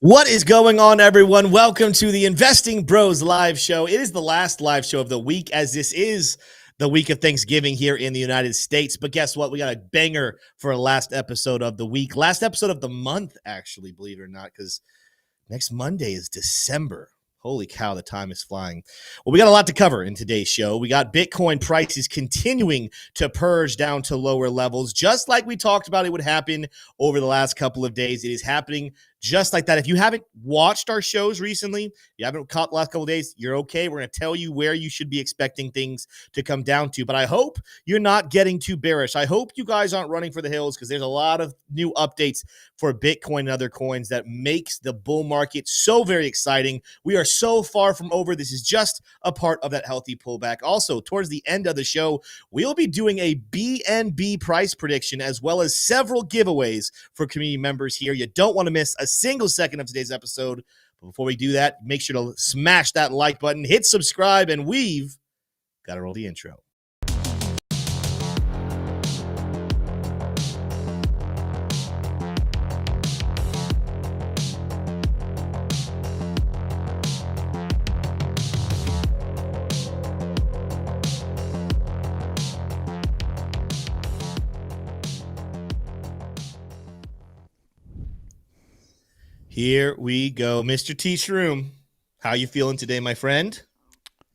What is going on, everyone? Welcome to the Investing Bros live show. It is the last live show of the week, as this is the week of Thanksgiving here in the United States. But guess what? We got a banger for a last episode of the week. Last episode of the month, actually, believe it or not, because next Monday is December. Holy cow, the time is flying. Well, we got a lot to cover in today's show. We got Bitcoin prices continuing to purge down to lower levels, just like we talked about it would happen over the last couple of days. It is happening just like that. If you haven't watched our shows recently, you haven't caught the last couple of days, you're okay. We're going to tell you where you should be expecting things to come down to. But I hope you're not getting too bearish. I hope you guys aren't running for the hills, because there's a lot of new updates for Bitcoin and other coins that makes the bull market so very exciting. We are so far from over. This is just a part of that healthy pullback. Also, towards the end of the show, we'll be doing a BNB price prediction, as well as several giveaways for community members here. You don't want to miss a single second of today's episode. But before we do that, make sure to smash that like button, hit subscribe, and we've got to roll the intro. Here we go. Mr. T. Shroom, how you feeling today, my friend?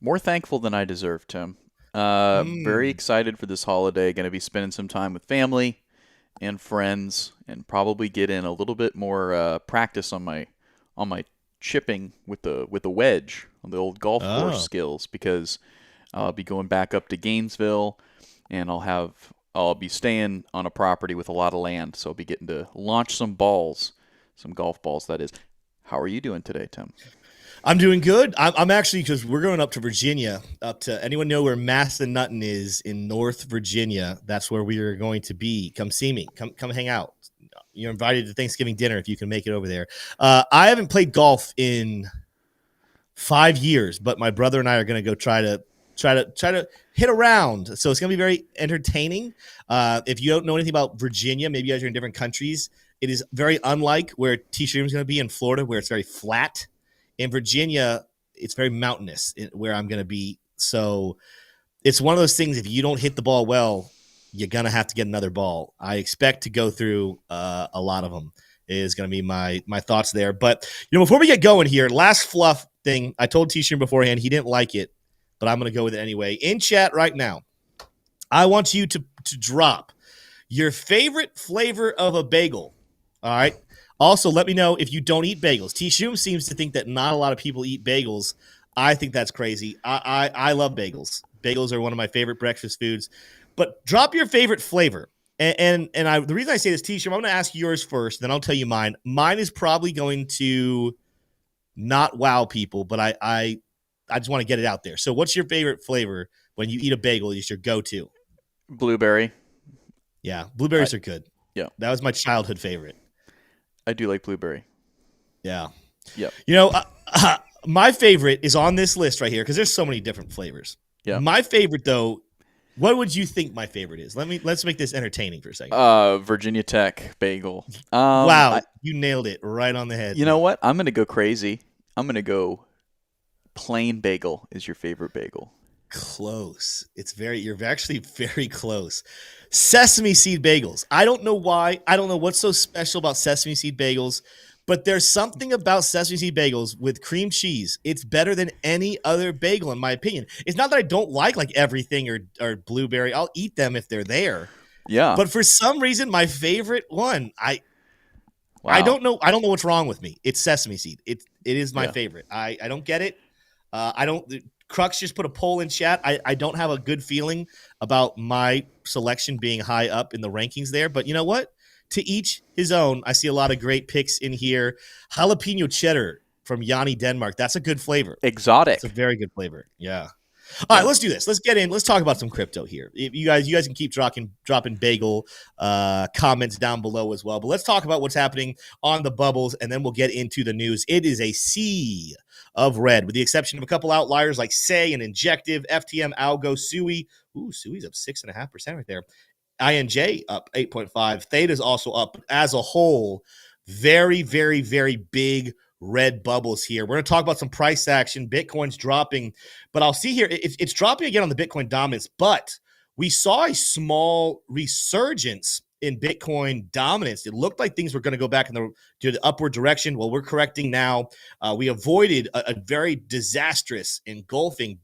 More thankful than I deserve, Tim. Very excited for this holiday. Going to be spending some time with family and friends, and probably get in a little bit more practice on my chipping with the wedge, on the old golf course skills, because I'll be going back up to Gainesville, and I'll be staying on a property with a lot of land, so I'll be getting to launch some balls. Some golf balls, that is. How are you doing today, Tim? I'm doing good. I'm actually, because we're going up to Virginia, anyone know where Massanutten is in North Virginia? That's where we are going to be. Come see me. Come hang out. You're invited to Thanksgiving dinner if you can make it over there. I haven't played golf in 5 years, but my brother and I are going to go try to hit around. So it's going to be very entertaining. If you don't know anything about Virginia, maybe you guys are in different countries. It is very unlike where T-Shroom is going to be in Florida, where it's very flat. In Virginia, it's very mountainous where I'm going to be. So it's one of those things, if you don't hit the ball well, you're going to have to get another ball. I expect to go through a lot of them is going to be my thoughts there. But, before we get going here, last fluff thing, I told T-Shroom beforehand he didn't like it, but I'm going to go with it anyway. In chat right now, I want you to drop your favorite flavor of a bagel. All right. Also, let me know if you don't eat bagels. T-Shroom seems to think that not a lot of people eat bagels. I think that's crazy. I love bagels. Bagels are one of my favorite breakfast foods. But drop your favorite flavor. And the reason I say this, T-Shroom, I'm going to ask yours first, then I'll tell you mine. Mine is probably going to not wow people, but I just want to get it out there. So what's your favorite flavor when you eat a bagel? Is your go-to? Blueberry. Yeah, blueberries are good. Yeah. That was my childhood favorite. I do like blueberry. Yeah. Yep. My favorite is on this list right here, because there's so many different flavors. Yeah. My favorite, though, what would you think my favorite is? Let's make this entertaining for a second. Virginia Tech bagel. Wow, you nailed it right on the head. You know what? I'm going to go crazy. I'm going to go plain bagel is your favorite bagel. Close. You're actually very close. Sesame seed bagels. I don't know why. I don't know what's so special about sesame seed bagels, but there's something about sesame seed bagels with cream cheese. It's better than any other bagel, in my opinion. It's not that I don't like everything or blueberry. I'll eat them if they're there. Yeah. But for some reason, my favorite one, I don't know. I don't know what's wrong with me. It's sesame seed. It is my favorite. I don't get it. Crux just put a poll in chat. I don't have a good feeling about my selection being high up in the rankings there. But you know what? To each his own. I see a lot of great picks in here. Jalapeno cheddar from Yanni, Denmark. That's a good flavor. Exotic. It's a very good flavor. Yeah. All right, let's do this. Let's get in. Let's talk about some crypto here. If you guys can keep dropping bagel comments down below as well. But let's talk about what's happening on the bubbles, and then we'll get into the news. It is a sea of red, with the exception of a couple outliers like Say and Injective, FTM, Algo, Sui. Ooh, Sui's up 6.5% right there. INJ up 8.5. Theta is also up. As a whole, Very, very, very big red bubbles here. We're going to talk about some price action. Bitcoin's dropping, but I'll see here, it's dropping again on the Bitcoin dominance, but we saw a small resurgence in Bitcoin dominance. It looked like things were going to go back to the upward direction. Well, we're correcting now. We avoided a very disastrous engulfing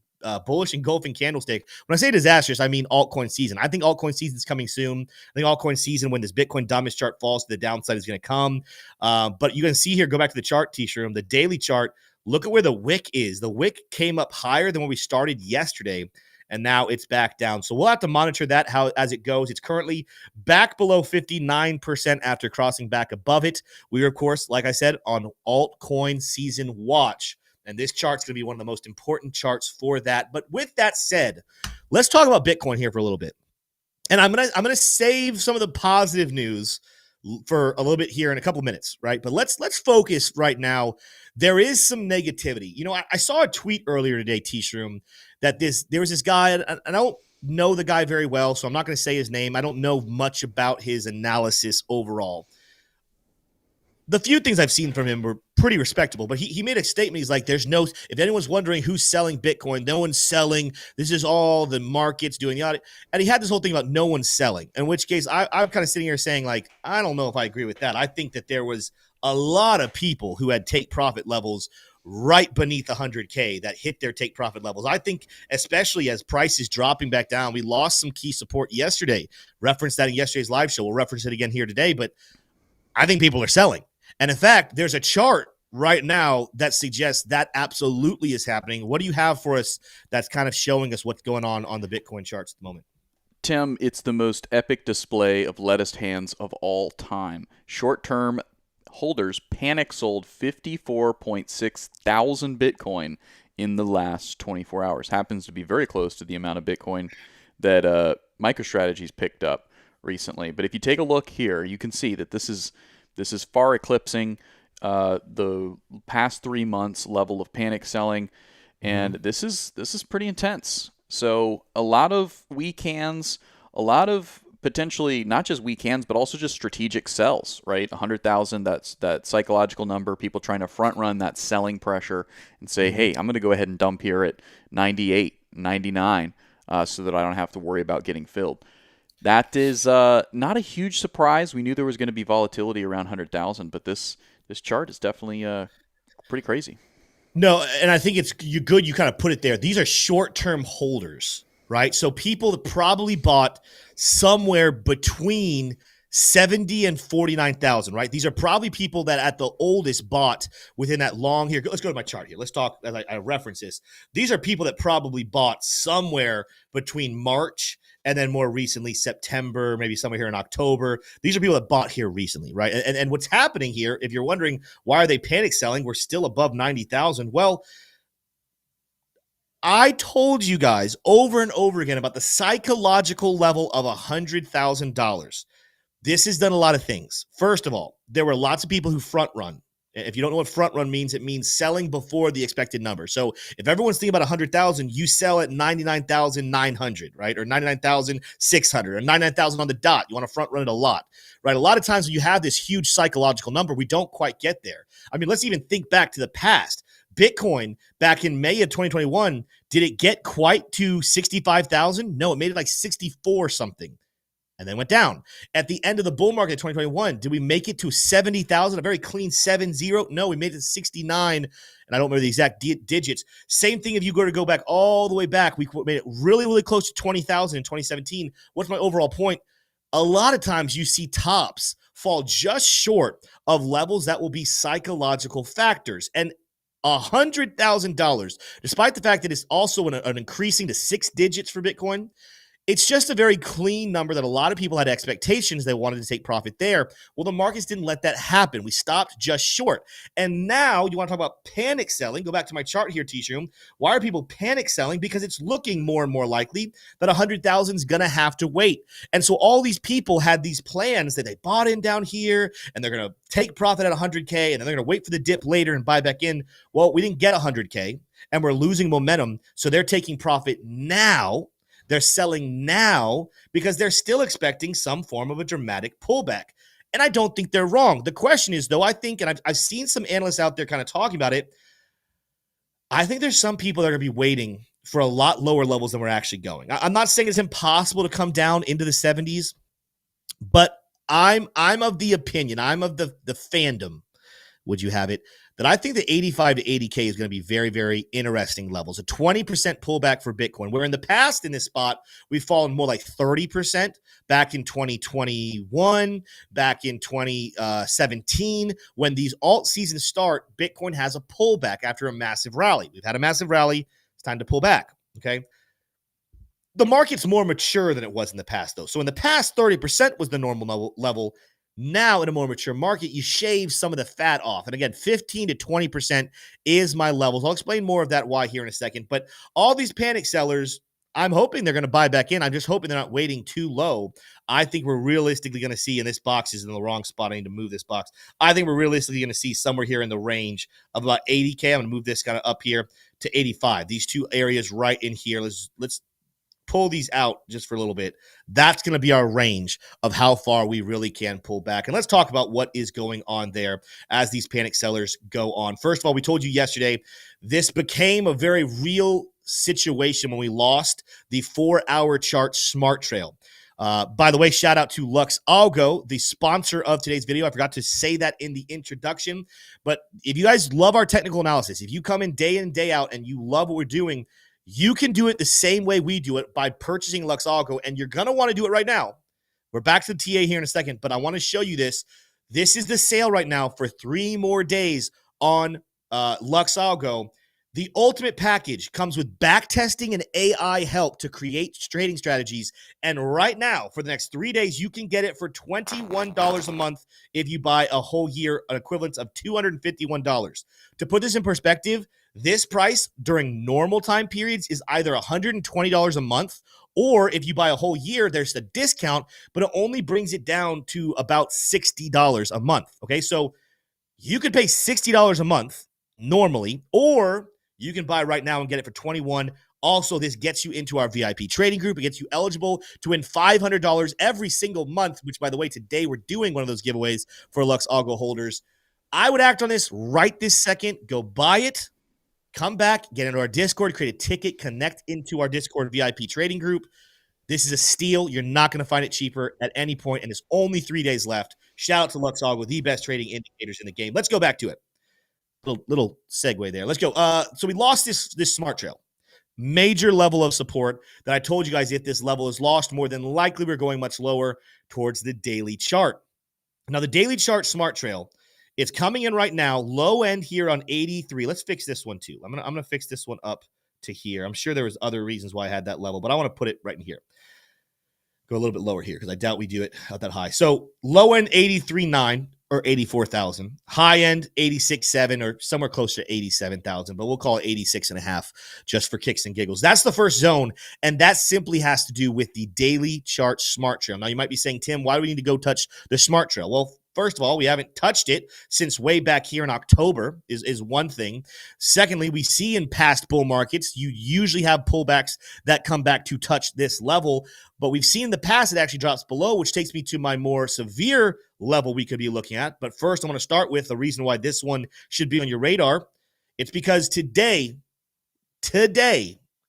bullish engulfing candlestick. When I say disastrous, I mean altcoin season. I think altcoin season is coming soon. I think altcoin season, when this Bitcoin dominance chart falls to the downside, is going to come. But you can see here, go back to the chart, T-Shroom, the daily chart. Look at where the wick is. The wick came up higher than when we started yesterday, and now it's back down. So we'll have to monitor that as it goes. It's currently back below 59% after crossing back above it. We are, of course, like I said, on altcoin season watch. And this chart's going to be one of the most important charts for that. But with that said, let's talk about Bitcoin here for a little bit. And I'm gonna save some of the positive news for a little bit here in a couple minutes, right? But let's focus right now. There is some negativity. You know, I saw a tweet earlier today, T-Shroom, that there was this guy, and I don't know the guy very well, so I'm not going to say his name. I don't know much about his analysis overall. The few things I've seen from him were pretty respectable, but he made a statement. He's like, if anyone's wondering who's selling Bitcoin, no one's selling. This is all the markets doing the audit. And he had this whole thing about no one's selling, in which case I'm kind of sitting here saying, like, I don't know if I agree with that. I think that there was a lot of people who had take profit levels right beneath 100K that hit their take profit levels. I think especially as prices dropping back down, we lost some key support yesterday. Referenced that in yesterday's live show. We'll reference it again here today, but I think people are selling. And in fact, there's a chart right now that suggests that absolutely is happening. What do you have for us that's kind of showing us what's going on the Bitcoin charts at the moment? Tim, it's the most epic display of lettuced hands of all time. Short-term holders panic sold 54.6 thousand Bitcoin in the last 24 hours. Happens to be very close to the amount of Bitcoin that MicroStrategy's picked up recently. But if you take a look here, you can see that this is far eclipsing the past 3 months level of panic selling, and this is pretty intense. So a lot of weak hands, a lot of potentially not just weak hands, but also just strategic sells, right? 100,000, that's that psychological number, people trying to front run that selling pressure and say, hey, I'm going to go ahead and dump here at 98, 99, so that I don't have to worry about getting filled. That is not a huge surprise. We knew there was going to be volatility around 100,000, but this chart is definitely pretty crazy. No, and I think it's good you kind of put it there. These are short-term holders, right? So people that probably bought somewhere between 70 and 49,000, right? These are probably people that at the oldest bought within that long here. Let's go to my chart here. Let's talk as I reference this. These are people that probably bought somewhere between March and then more recently September, maybe somewhere here in October. These are people that bought here recently, right? And what's happening here, if you're wondering why are they panic selling, we're still above 90,000. Well, I told you guys over and over again about the psychological level of $100,000. This has done a lot of things. First of all, there were lots of people who front run. If you don't know what front run means, it means selling before the expected number. So if everyone's thinking about 100,000, you sell at 99,900, right? Or 99,600 or 99,000 on the dot. You want to front run it a lot, right? A lot of times when you have this huge psychological number, we don't quite get there. I mean, let's even think back to the past. Bitcoin back in May of 2021, did it get quite to 65,000? No, it made it like 64 something. And then went down. At the end of the bull market in 2021, did we make it to 70,000? A very clean 7-0? No, we made it to 69, and I don't remember the exact digits. Same thing if you go back all the way back. We made it really, really close to 20,000 in 2017. What's my overall point? A lot of times you see tops fall just short of levels that will be psychological factors. And $100,000, despite the fact that it's also an increasing to 6 digits for Bitcoin, it's just a very clean number that a lot of people had expectations they wanted to take profit there. Well, the markets didn't let that happen. We stopped just short. And now you want to talk about panic selling. Go back to my chart here, T-Shroom. Why are people panic selling? Because it's looking more and more likely that 100,000 is going to have to wait. And so all these people had these plans that they bought in down here, and they're going to take profit at 100K, and then they're going to wait for the dip later and buy back in. Well, we didn't get 100K, and we're losing momentum. So they're taking profit now. They're selling now because they're still expecting some form of a dramatic pullback. And I don't think they're wrong. The question is, though, I think, and I've seen some analysts out there kind of talking about it, I think there's some people that are going to be waiting for a lot lower levels than we're actually going. I'm not saying it's impossible to come down into the 70s, but I'm of the opinion, I'm of the fandom, would you have it, that I think the 85 to 80K is going to be very, very interesting levels. A 20% pullback for Bitcoin, where in the past in this spot, we've fallen more like 30% back in 2021, back in 2017. When these alt seasons start, Bitcoin has a pullback after a massive rally. We've had a massive rally. It's time to pull back, okay? The market's more mature than it was in the past, though. So in the past, 30% was the normal level. Now, in a more mature market, you shave some of the fat off. And again, 15 to 20% is my levels. I'll explain more of that why here in a second. But all these panic sellers, I'm hoping they're going to buy back in. I'm just hoping they're not waiting too low. I think we're realistically going to see, and this box is in the wrong spot. I need to move this box. I think we're realistically going to see somewhere here in the range of about 80K. I'm going to move this kind of up here to 85. These two areas right in here. Let's pull these out just for a little bit. That's going to be our range of how far we really can pull back. And let's talk about what is going on there as these panic sellers go on. First of all, we told you yesterday, this became a very real situation when we lost the 4-hour chart smart trail. By the way, shout out to Lux Algo, the sponsor of today's video. I forgot to say that in the introduction, but if you guys love our technical analysis, if you come in day out and you love what we're doing, you can do it the same way we do it by purchasing Lux Algo, and you're going to want to do it right now. We're back to the TA here in a second, but I want to show you this. This is the sale right now for 3 more days on Lux Algo. The ultimate package comes with backtesting and AI help to create trading strategies. And right now, for the next 3 days, you can get it for $21 a month if you buy a whole year, an equivalent of $251. To put this in perspective, this price during normal time periods is either $120 a month, or if you buy a whole year, there's a discount, but it only brings it down to about $60 a month. Okay, so you could pay $60 a month normally, or you can buy right now and get it for $21. Also, this gets you into our VIP trading group. It gets you eligible to win $500 every single month, which, by the way, today we're doing one of those giveaways for Lux Algo holders. I would act on this right this second. Go buy it. Come back, get into our Discord, create a ticket, connect into our Discord VIP trading group. This is a steal. You're not going to find it cheaper at any point, and there's only 3 days left. Shout out to Lux Algo, the best trading indicators in the game. Let's go back to it. Little segue there. Let's go. So we lost this smart trail. Major level of support that I told you guys, if this level is lost, more than likely we're going much lower towards the daily chart. Now, the daily chart smart trail, it's coming in right now, low end here on 83. Let's fix this one too. I'm gonna fix this one up to here. I'm sure there was other reasons why I had that level, but I want to put it right in here. Go a little bit lower here because I doubt we do it out that high. So low end 83.9 or 84,000. High end 86.7 or somewhere closer to 87,000, but we'll call it 86.5 just for kicks and giggles. That's the first zone, and that simply has to do with the daily chart smart trail. Now you might be saying, Tim, why do we need to go touch the smart trail? Well, first of all, we haven't touched it since way back here in October is one thing. Secondly, we see in past bull markets, you usually have pullbacks that come back to touch this level. But we've seen in the past it actually drops below, which takes me to my more severe level we could be looking at. But first, I'm going to start with the reason why this one should be on your radar. It's because today,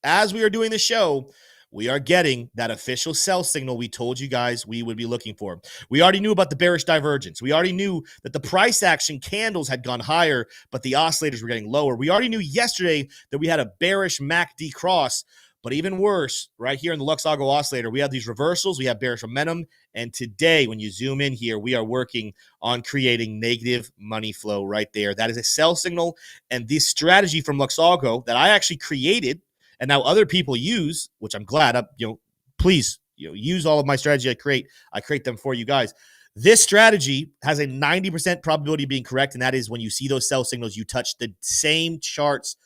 as we are doing the show, we are getting that official sell signal we told you guys we would be looking for. We already knew about the bearish divergence. We already knew that the price action candles had gone higher, but the oscillators were getting lower. We already knew yesterday that we had a bearish MACD cross, but even worse, right here in the Lux Algo oscillator, we have these reversals, we have bearish momentum, and today, when you zoom in here, we are working on creating negative money flow right there. That is a sell signal, and this strategy from Lux Algo that I actually created and now other people use, which I'm glad, please, use all of my strategy I create them for you guys. This strategy has a 90% probability of being correct, and that is when you see those sell signals, you touch the same chart's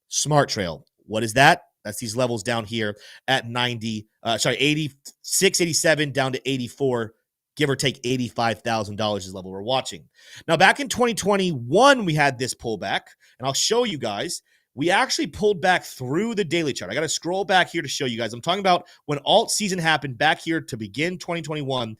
smart trail. What is that? That's these levels down here at 86, 87 down to 84, give or take $85,000 is the level we're watching. Now, back in 2021, we had this pullback, and I'll show you guys. We actually pulled back through the daily chart. I got to scroll back here to show you guys. I'm talking about when alt season happened back here to begin 2021.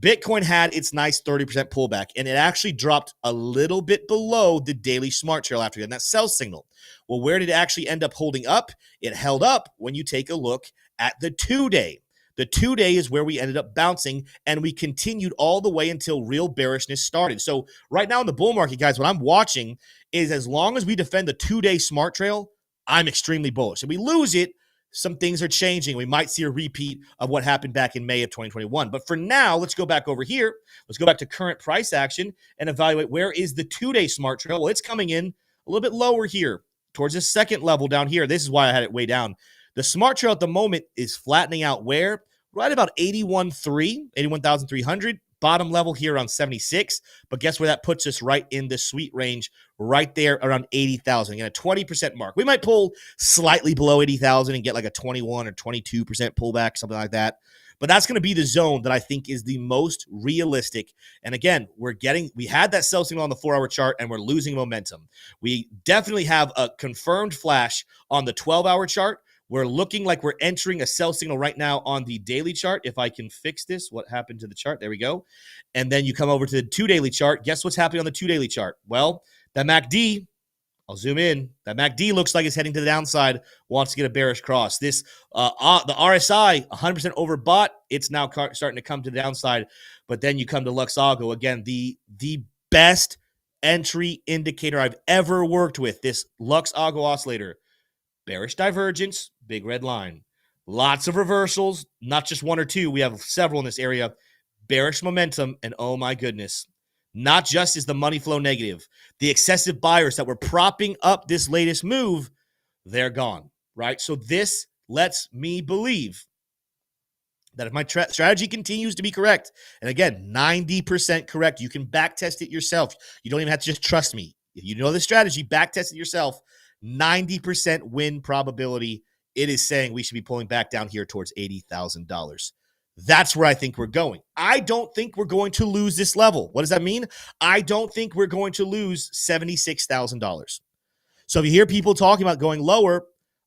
Bitcoin had its nice 30% pullback, and it actually dropped a little bit below the daily smart trail after getting that sell signal. Well, where did it actually end up holding up? It held up when you take a look at the 2-day. The 2-day is where we ended up bouncing, and we continued all the way until real bearishness started. So right now in the bull market, guys, what I'm watching is as long as we defend the 2-day smart trail, I'm extremely bullish. If we lose it, some things are changing. We might see a repeat of what happened back in May of 2021. But for now, let's go back over here. Let's go back to current price action and evaluate where is the 2-day smart trail. Well, it's coming in a little bit lower here towards the second level down here. This is why I had it way down. The smart trail at the moment is flattening out where? Right about 81,300. Bottom level here around 76. But guess where that puts us? Right in the sweet range, right there around 80,000. Again, a 20% mark. We might pull slightly below 80,000 and get like a 21 or 22% pullback, something like that. But that's going to be the zone that I think is the most realistic. And again, we had that sell signal on the 4-hour chart and we're losing momentum. We definitely have a confirmed flash on the 12-hour chart. We're looking like we're entering a sell signal right now on the daily chart. If I can fix this, what happened to the chart? There we go. And then you come over to the 2-daily chart. Guess what's happening on the 2-daily chart? Well, that MACD, I'll zoom in. That MACD looks like it's heading to the downside, wants to get a bearish cross. This, the RSI, 100% overbought. It's now starting to come to the downside. But then you come to Luxago. Again, the best entry indicator I've ever worked with, this Luxago oscillator. Bearish divergence, big red line. Lots of reversals, not just one or two. We have several in this area. Bearish momentum, and oh my goodness. Not just is the money flow negative. The excessive buyers that were propping up this latest move, they're gone, right? So this lets me believe that if my strategy continues to be correct, and again, 90% correct, you can back test it yourself. You don't even have to just trust me. If you know the strategy, back test it yourself. 90% win probability. It is saying we should be pulling back down here towards $80,000. That's where I think we're going. I don't think we're going to lose this level. What does that mean? I don't think we're going to lose $76,000. So if you hear people talking about going lower,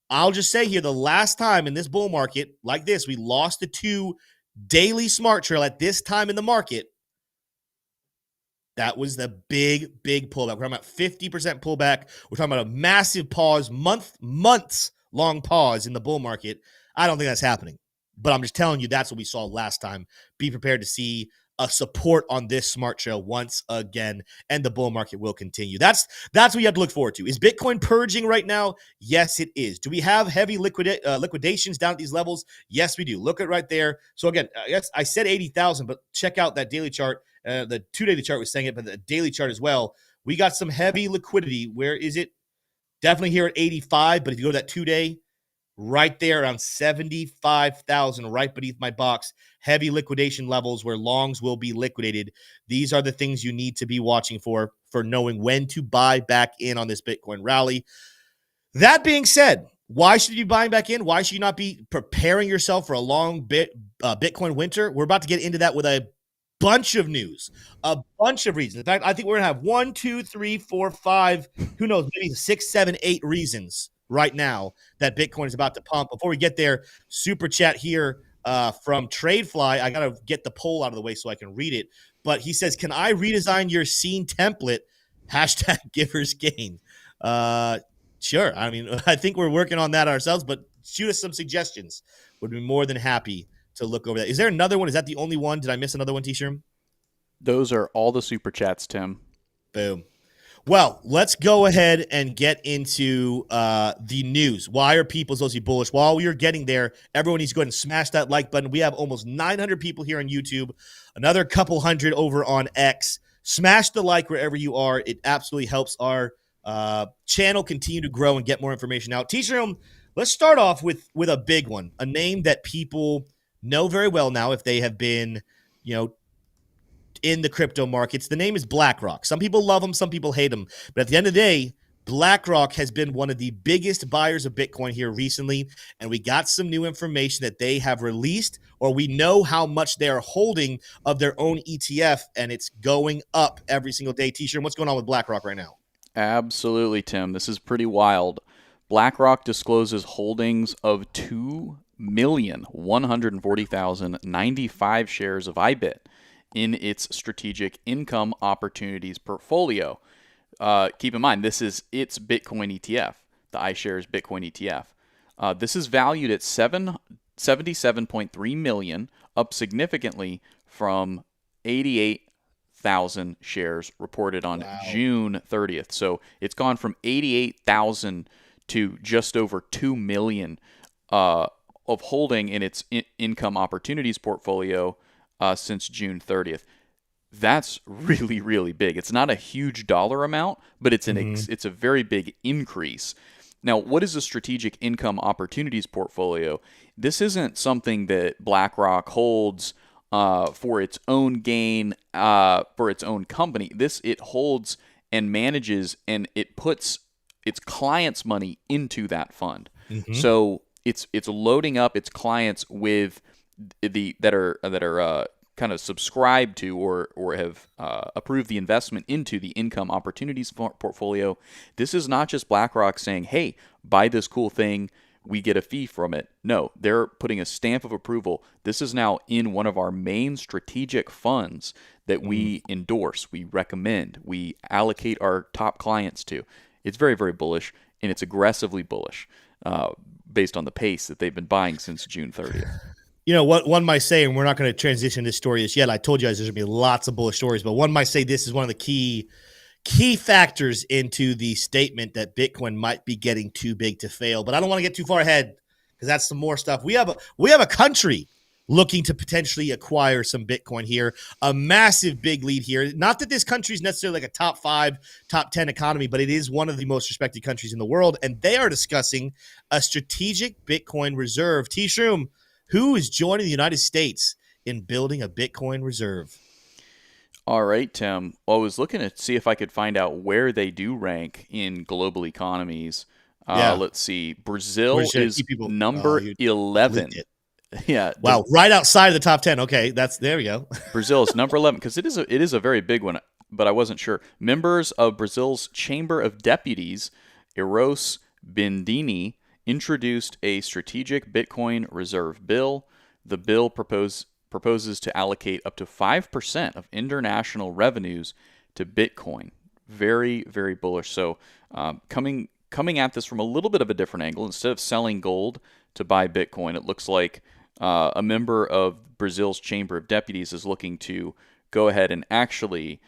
I'll just say here, the last time in this bull market like this, we lost the 2-daily smart trail at this time in the market. That was the big, big pullback. We're talking about 50% pullback. We're talking about a massive pause, months long pause in the bull market. I don't think that's happening. But I'm just telling you, that's what we saw last time. Be prepared to see a support on this smart trail once again, and the bull market will continue. That's what you have to look forward to. Is Bitcoin purging right now? Yes, it is. Do we have heavy liquidations down at these levels? Yes, we do. Look at right there. So again, I said 80,000, but check out that daily chart. The 2-daily chart was saying it, but the daily chart as well. We got some heavy liquidity. Where is it? Definitely here at 85, but if you go to that 2-day, right there around 75,000, right beneath my box, heavy liquidation levels where longs will be liquidated. These are the things you need to be watching for knowing when to buy back in on this Bitcoin rally. That being said, why should you be buying back in? Why should you not be preparing yourself for a long Bitcoin winter? We're about to get into that with a bunch of news, a bunch of reasons. In fact, I think we're going to have 1, 2, 3, 4, 5, who knows, maybe 6, 7, 8 reasons right now that Bitcoin is about to pump. Before we get there, super chat here from TradeFly. I got to get the poll out of the way so I can read it. But he says, can I redesign your scene template? Hashtag givers gain. Sure. I mean, I think we're working on that ourselves, but shoot us some suggestions. Would be more than happy to look over that. Is there another one? Is that the only one? Did I miss another one, T-Shirt? Those are all the super chats, Tim. Boom. Well, let's go ahead and get into the news. Why are people supposed to be bullish? While we are getting there, everyone needs to go ahead and smash that like button. We have almost 900 people here on YouTube, another couple hundred over on X. Smash the like wherever you are. It absolutely helps our channel continue to grow and get more information out. T-Shirt, let's start off with a big one, a name that people know very well now if they have been, in the crypto markets. The name is BlackRock. Some people love them, some people hate them. But at the end of the day, BlackRock has been one of the biggest buyers of Bitcoin here recently, and we got some new information that they have released, or we know how much they are holding of their own ETF, and it's going up every single day. T-Shirt, what's going on with BlackRock right now? Absolutely, Tim. This is pretty wild. BlackRock discloses holdings of 2,140,095 shares of IBIT. in its strategic income opportunities portfolio. Keep in mind, this is its Bitcoin ETF, the iShares Bitcoin ETF. This is valued at $77.3 million, up significantly from 88,000 shares reported on June 30th. So it's gone from 88,000 to just over 2 million of holding in its income opportunities portfolio since June 30th. That's really, really big. It's not a huge dollar amount, but it's it's a very big increase. Now, what is a strategic income opportunities portfolio? This isn't something that BlackRock holds for its own gain, for its own company. It holds and manages, and it puts its clients' money into that fund. So it's loading up its clients with that are kind of subscribed to or have approved the investment into the income opportunities portfolio. This is not just BlackRock saying, hey, buy this cool thing, we get a fee from it. No, they're putting a stamp of approval. This is now in one of our main strategic funds that we endorse, we recommend, we allocate our top clients to. It's very, very bullish, and it's aggressively bullish based on the pace that they've been buying since June 30th. You know what one might say, and we're not going to transition this story just yet. I told you guys there's going to be lots of bullish stories, but one might say this is one of the key factors into the statement that Bitcoin might be getting too big to fail. But I don't want to get too far ahead because that's some more stuff. We have a country looking to potentially acquire some Bitcoin here, a massive big lead here. Not that this country is necessarily like a top 5, top 10 economy, but it is one of the most respected countries in the world, and they are discussing a strategic Bitcoin reserve. T-Shroom, who is joining the United States in building a Bitcoin reserve? All right, Tim. Well, I was looking to see if I could find out where they do rank in global economies. Let's see. Brazil is number 11. Yeah. Wow. Right outside of the top 10. Okay. There we go. Brazil is number 11 because it is a very big one, but I wasn't sure. Members of Brazil's Chamber of Deputies, Eros Bindini, introduced a strategic Bitcoin reserve bill. The bill proposes to allocate up to 5% of international revenues to Bitcoin. Very, very bullish. So coming at this from a little bit of a different angle, instead of selling gold to buy Bitcoin, it looks like a member of Brazil's Chamber of Deputies is looking to go ahead and actually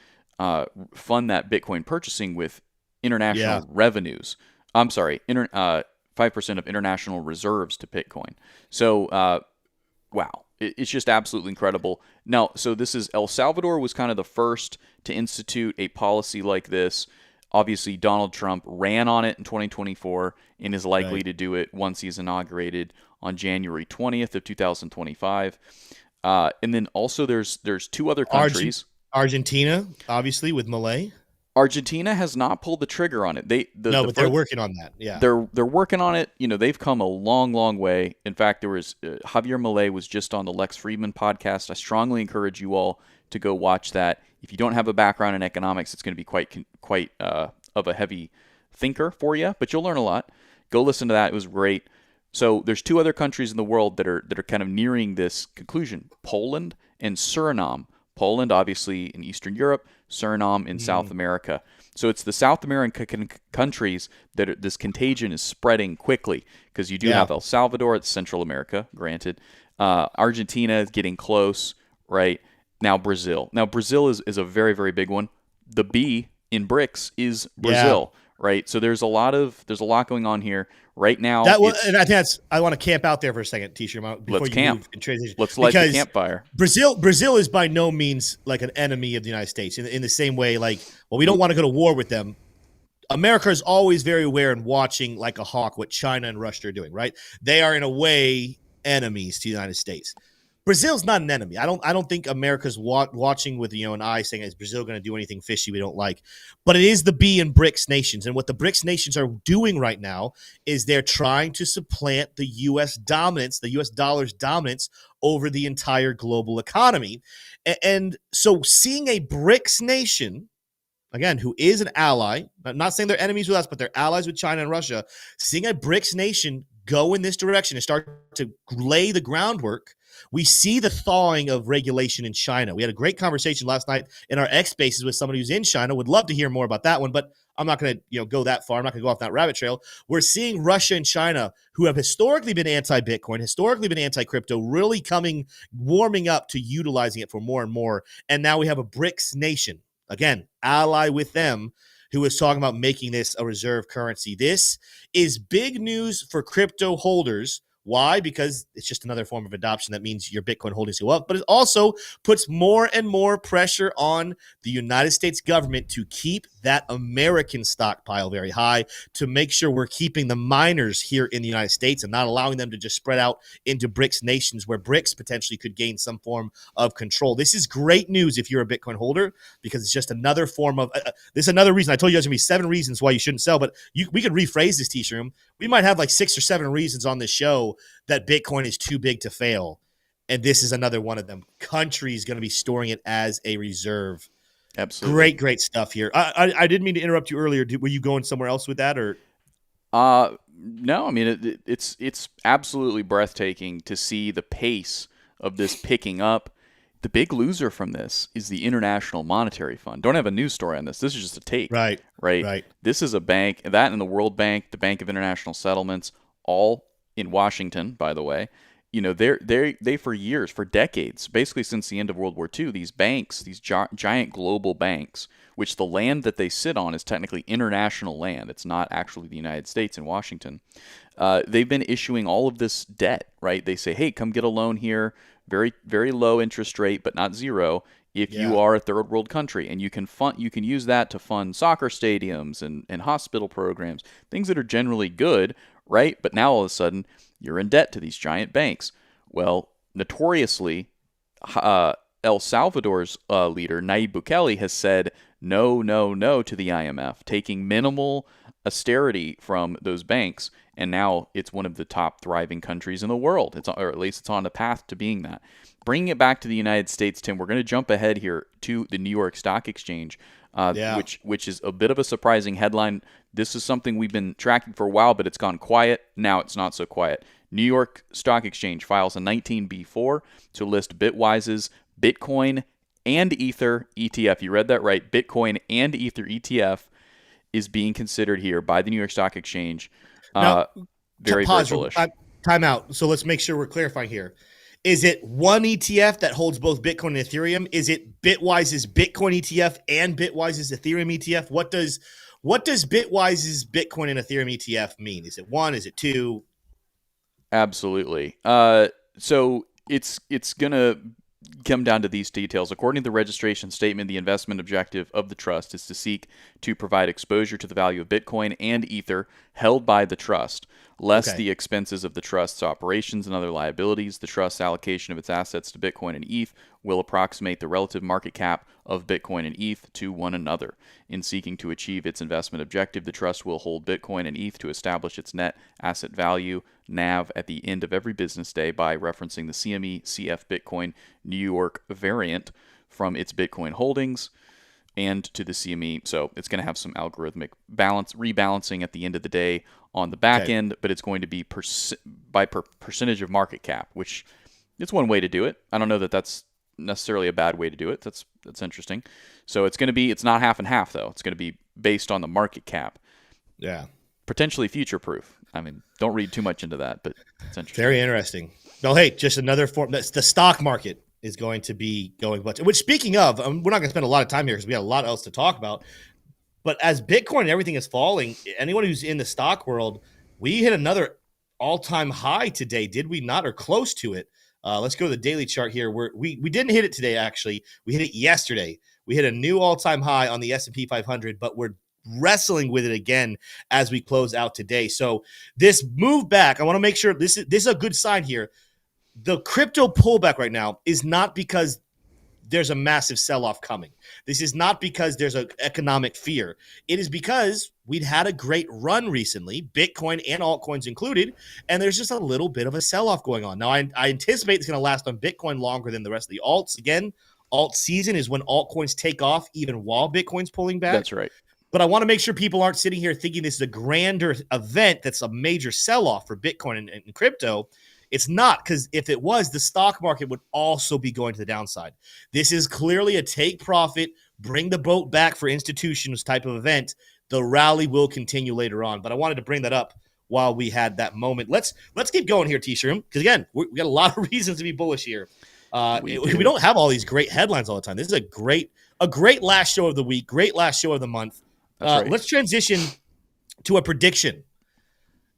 fund that Bitcoin purchasing with international revenues. I'm sorry, 5% of international reserves to Bitcoin. So, wow, it's just absolutely incredible. Now, so this is El Salvador was kind of the first to institute a policy like this. Obviously, Donald Trump ran on it in 2024 and is likely to do it once he's inaugurated on January 20th of 2025. And then also there's two other countries. Argentina, obviously, with Malay. Argentina has not pulled the trigger on it. But they're working on that. Yeah, they're working on it. You know, they've come a long, long way. In fact, there was Javier Milei was just on the Lex Friedman podcast. I strongly encourage you all to go watch that. If you don't have a background in economics, it's going to be quite of a heavy thinker for you, but you'll learn a lot. Go listen to that. It was great. So there's two other countries in the world that are kind of nearing this conclusion: Poland and Suriname. Poland, obviously, in Eastern Europe, Suriname in South America. So it's the South American countries that this contagion is spreading quickly, because you do have El Salvador, it's Central America, granted. Argentina is getting close, right? Now Brazil. Now Brazil is a very, very big one. The B in BRICS is Brazil, right? So there's a lot going on here right now. And I think I want to camp out there for a second, T-Shirt. Let's camp. Let's light the campfire. Brazil is by no means like an enemy of the United States. In the same way, like, well, we don't want to go to war with them. America is always very aware and watching like a hawk what China and Russia are doing, right? They are in a way enemies to the United States. Brazil's not an enemy. I don't think America's watching with an eye saying, is Brazil going to do anything fishy we don't like? But it is the B in BRICS nations. And what the BRICS nations are doing right now is they're trying to supplant the U.S. dominance, the U.S. dollar's dominance over the entire global economy. And so seeing a BRICS nation, again, who is an ally, I'm not saying they're enemies with us, but they're allies with China and Russia, seeing a BRICS nation go in this direction and start to lay the groundwork We see the thawing of regulation in China. We had a great conversation last night in our X Spaces with somebody who's in China. Would love to hear more about that one, but I'm not going to go that far. I'm not going to go off that rabbit trail. We're seeing Russia and China, who have historically been anti-Bitcoin, historically been anti-crypto, really warming up to utilizing it for more and more. And now we have a BRICS nation, again, ally with them, who is talking about making this a reserve currency. This is big news for crypto holders. Why? Because it's just another form of adoption. That means your Bitcoin holdings go up, but it also puts more and more pressure on the United States government to keep that American stockpile very high, to make sure we're keeping the miners here in the United States and not allowing them to just spread out into BRICS nations where BRICS potentially could gain some form of control. This is great news if you're a Bitcoin holder, because it's just another form of this is another reason. I told you guys going to be 7 reasons why you shouldn't sell, but we could rephrase this, T-Shroom. We might have like 6 or 7 reasons on this show that Bitcoin is too big to fail. And this is another one of them. Countries going to be storing it as a reserve. Absolutely. Great stuff here. I didn't mean to interrupt you earlier. Were you going somewhere else with that, or? No, I mean, it's absolutely breathtaking to see the pace of this picking up. The big loser from this is the International Monetary Fund. Don't have a news story on this. This is just a take. Right. This is a bank, that and the World Bank, the Bank of International Settlements, all in Washington, by the way. They for years, for decades, basically since the end of World War II, these banks, these giant global banks, which the land that they sit on is technically international land. It's not actually the United States in Washington. They've been issuing all of this debt, right? They say, hey, come get a loan here, very, very low interest rate, but not zero, if you are a third world country, and you can use that to fund soccer stadiums and hospital programs, things that are generally good, right? But now all of a sudden, you're in debt to these giant banks. Well, notoriously, El Salvador's leader, Nayib Bukele, has said no to the IMF, taking minimal austerity from those banks, and now it's one of the top thriving countries in the world, or at least it's on the path to being that. Bringing it back to the United States, Tim, we're going to jump ahead here to the New York Stock Exchange, which is a bit of a surprising headline. This is something we've been tracking for a while, but it's gone quiet. Now it's not so quiet. New York Stock Exchange files a 19B4 to list Bitwise's Bitcoin and Ether ETF. You read that right. Bitcoin and Ether ETF is being considered here by the New York Stock Exchange. Very bullish. Time out. So let's make sure we're clarifying here. Is it one ETF that holds both Bitcoin and Ethereum? Is it Bitwise's Bitcoin ETF and Bitwise's Ethereum ETF? What does Bitwise's Bitcoin and Ethereum ETF mean? Is it one? Is it two? Absolutely. So it's going to come down to these details. According to the registration statement, the investment objective of the trust is to seek to provide exposure to the value of Bitcoin and Ether held by the trust, less the expenses of the trust's operations and other liabilities. The trust's allocation of its assets to Bitcoin and ETH will approximate the relative market cap of Bitcoin and ETH to one another. In seeking to achieve its investment objective, the trust will hold Bitcoin and ETH to establish its net asset value, NAV, at the end of every business day by referencing the CME CF Bitcoin New York variant from its Bitcoin holdings and to the CME. So it's going to have some algorithmic rebalancing at the end of the day on the back end, but it's going to be by percentage of market cap, which it's one way to do it. I don't know that that's necessarily a bad way to do it. That's interesting. So it's not half and half though. It's going to be based on the market cap. Yeah. Potentially future proof. I mean, don't read too much into that, but it's interesting. Very interesting. No, hey, just another form. The stock market is going to be going. Which, speaking of, we're not going to spend a lot of time here because we have a lot else to talk about. But as Bitcoin and everything is falling, anyone who's in the stock world, we hit another all-time high today, did we not, or close to it? Let's go to the daily chart here. We didn't hit it today, actually. We hit it yesterday. We hit a new all-time high on the S&P 500, but we're wrestling with it again as we close out today. So this move back, I want to make sure this is a good sign here. The crypto pullback right now is not because there's a massive sell-off coming. This is not because there's an economic fear. It is because we'd had a great run recently, Bitcoin and altcoins included, and there's just a little bit of a sell-off going on. Now, I anticipate it's going to last on Bitcoin longer than the rest of the alts. Again, alt season is when altcoins take off even while Bitcoin's pulling back. That's right. But I want to make sure people aren't sitting here thinking this is a grander event that's a major sell-off for Bitcoin and crypto. It's not, because if it was, the stock market would also be going to the downside. This is clearly a take profit, bring the boat back for institutions type of event. The rally will continue later on, but I wanted to bring that up while we had that moment. Let's keep going here, T-Shroom, because again, we got a lot of reasons to be bullish here. We don't have all these great headlines all the time. This is a great last show of the week, great last show of the month. Right. Let's transition to a prediction.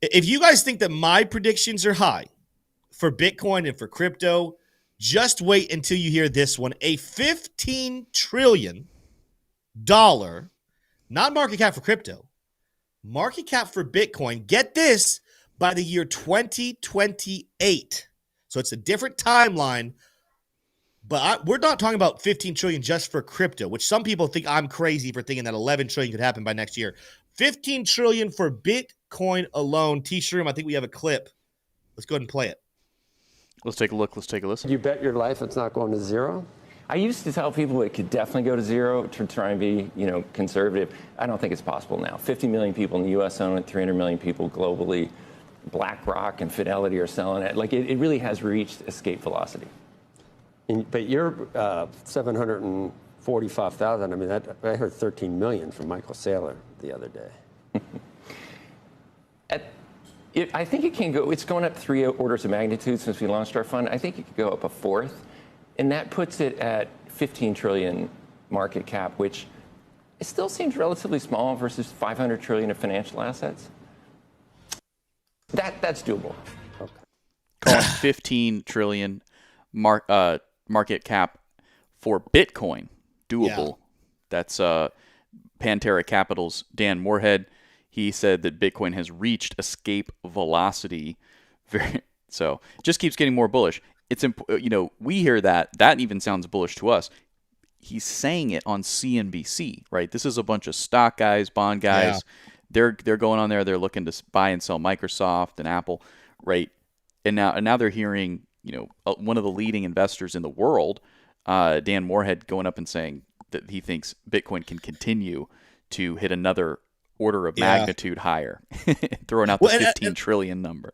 If you guys think that my predictions are high for Bitcoin and for crypto, just wait until you hear this one. A $15 trillion, not market cap for crypto, market cap for Bitcoin, get this, by the year 2028. So it's a different timeline, but we're not talking about 15 trillion just for crypto, which some people think I'm crazy for thinking that 11 trillion could happen by next year. 15 trillion for Bitcoin alone. T-Shroom, I think we have a clip. Let's go ahead and play it. Let's take a look. Let's take a listen. You bet your life it's not going to zero? I used to tell people it could definitely go to zero to try and be, conservative. I don't think it's possible now. 50 million people in the U.S. own it, 300 million people globally. BlackRock and Fidelity are selling it. Like, it really has reached escape velocity. But you're 745,000. I mean, I heard 13 million from Michael Saylor the other day. I think it can go. It's going up 3 orders of magnitude since we launched our fund. I think it could go up a fourth, and that puts it at 15 trillion market cap, which it still seems relatively small versus 500 trillion of financial assets. That's doable. Okay. Calling 15 trillion market cap for Bitcoin doable. Yeah. That's Pantera Capital's Dan Morehead. He said that Bitcoin has reached escape velocity. So it just keeps getting more bullish. It's we hear that even sounds bullish to us. He's saying it on CNBC, right? This is a bunch of stock guys, bond guys. Yeah. They're going on there. They're looking to buy and sell Microsoft and Apple, right? And now they're hearing one of the leading investors in the world, Dan Morehead, going up and saying that he thinks Bitcoin can continue to hit another order of magnitude higher, throwing out the 15 trillion number.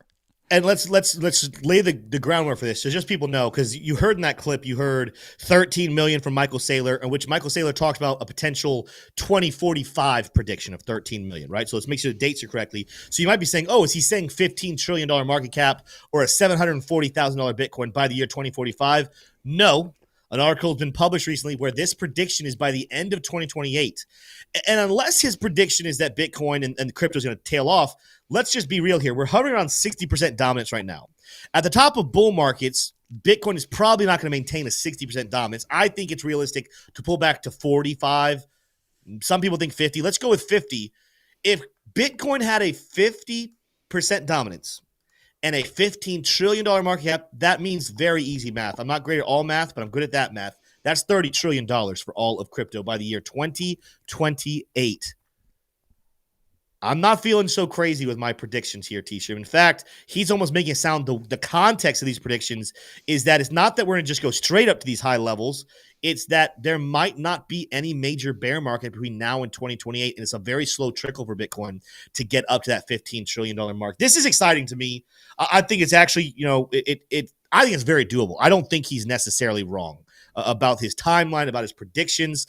And let's lay the groundwork for this, so just people know, because you heard in that clip, you heard 13 million from Michael Saylor, in which Michael Saylor talked about a potential 2045 prediction of 13 million, right? So let's make sure the dates are correctly. So you might be saying, oh, is he saying $15 trillion market cap or a $740,000 Bitcoin by the year 2045? No. An article has been published recently where this prediction is by the end of 2028. And unless his prediction is that Bitcoin and crypto is going to tail off, let's just be real here. We're hovering around 60% dominance right now. At the top of bull markets, Bitcoin is probably not going to maintain a 60% dominance. I think it's realistic to pull back to 45. Some people think 50. Let's go with 50. If Bitcoin had a 50% dominance and a $15 trillion market cap, that means very easy math. I'm not great at all math, but I'm good at that math. That's $30 trillion for all of crypto by the year 2028. I'm not feeling so crazy with my predictions here, T-Shroom. In fact, he's almost making it sound the context of these predictions is that it's not that we're going to just go straight up to these high levels. It's that there might not be any major bear market between now and 2028, and it's a very slow trickle for Bitcoin to get up to that $15 trillion mark. This is exciting to me. I think it's actually, I think it's very doable. I don't think he's necessarily wrong about his timeline, about his predictions.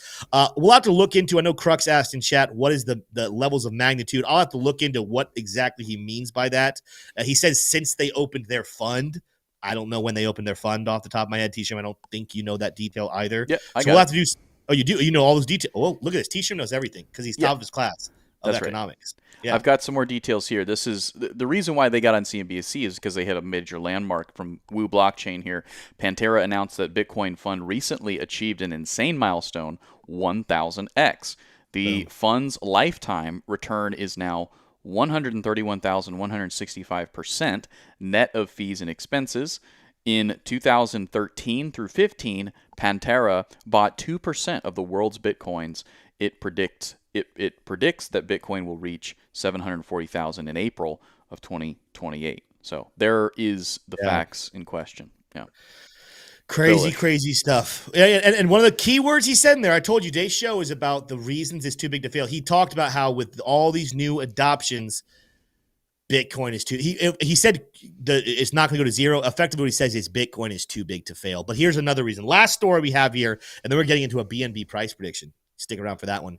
We'll have to look into, I know Crux asked in chat, what is the levels of magnitude? I'll have to look into what exactly he means by that. He says since they opened their fund. I don't know when they opened their fund off the top of my head, T-Shroom. I don't think you know that detail either. Yeah, so we'll have to do. Oh, you do? You know all those details? Oh, look at this. T-Shroom knows everything because he's top of his class of economics. Right. Yeah. I've got some more details here. This is the reason why they got on CNBC is because they had a major landmark from Wu Blockchain here. Pantera announced that Bitcoin Fund recently achieved an insane milestone, 1,000x. The fund's lifetime return is now 131,165% net of fees and expenses. In 2013 through 15, Pantera bought 2% of the world's Bitcoins. It predicts that Bitcoin will reach 740,000 in April of 2028. So there is the facts in question. Yeah. Crazy stuff. And one of the key words he said in there, I told you, today's show is about the reasons it's too big to fail. He talked about how with all these new adoptions, Bitcoin is too. He said it's not going to go to zero. Effectively, what he says is Bitcoin is too big to fail. But here's another reason. Last story we have here, and then we're getting into a BNB price prediction. Stick around for that one.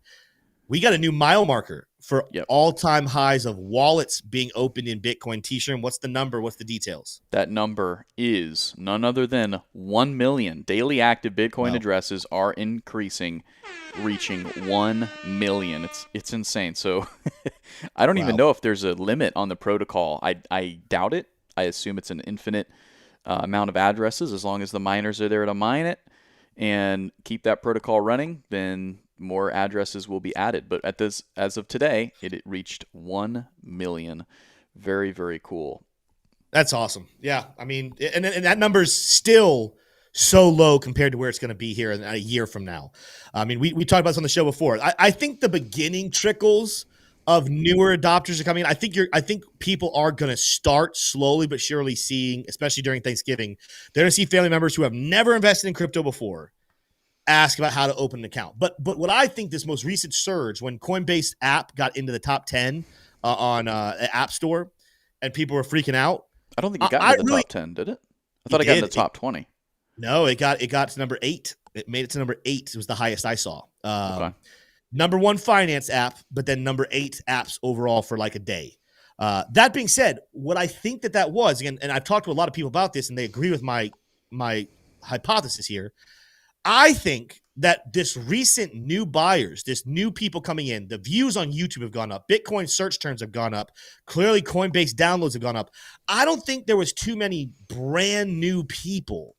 We got a new mile marker for all-time highs of wallets being opened in Bitcoin. T-shirt. What's the number? What's the details? That number is none other than 1 million. Daily active Bitcoin addresses are increasing, reaching 1 million. It's insane. So I don't even know if there's a limit on the protocol. I doubt it. I assume it's an infinite amount of addresses. As long as the miners are there to mine it and keep that protocol running, then more addresses will be added. But as of today, it reached 1 million. Very, very cool. That's awesome. Yeah. I mean, and that number is still so low compared to where it's going to be here in a year from now. I mean, we talked about this on the show before. I think the beginning trickles of newer adopters are coming in. I think people are going to start slowly but surely seeing, especially during Thanksgiving, they're going to see family members who have never invested in crypto before ask about how to open an account. But what I think this most recent surge, when Coinbase app got into the top 10 on the App Store and people were freaking out. I don't think it got into the top 10, did it? I thought it got into the top 20. No, it got to number 8. It made it to number 8. It was the highest I saw. Okay. Number 1 finance app, but then number 8 apps overall for like a day. That being said, what I think that was, again, and I've talked to a lot of people about this and they agree with my hypothesis here. I think that this recent new buyers, this new people coming in, the views on YouTube have gone up. Bitcoin search terms have gone up. Clearly, Coinbase downloads have gone up. I don't think there was too many brand new people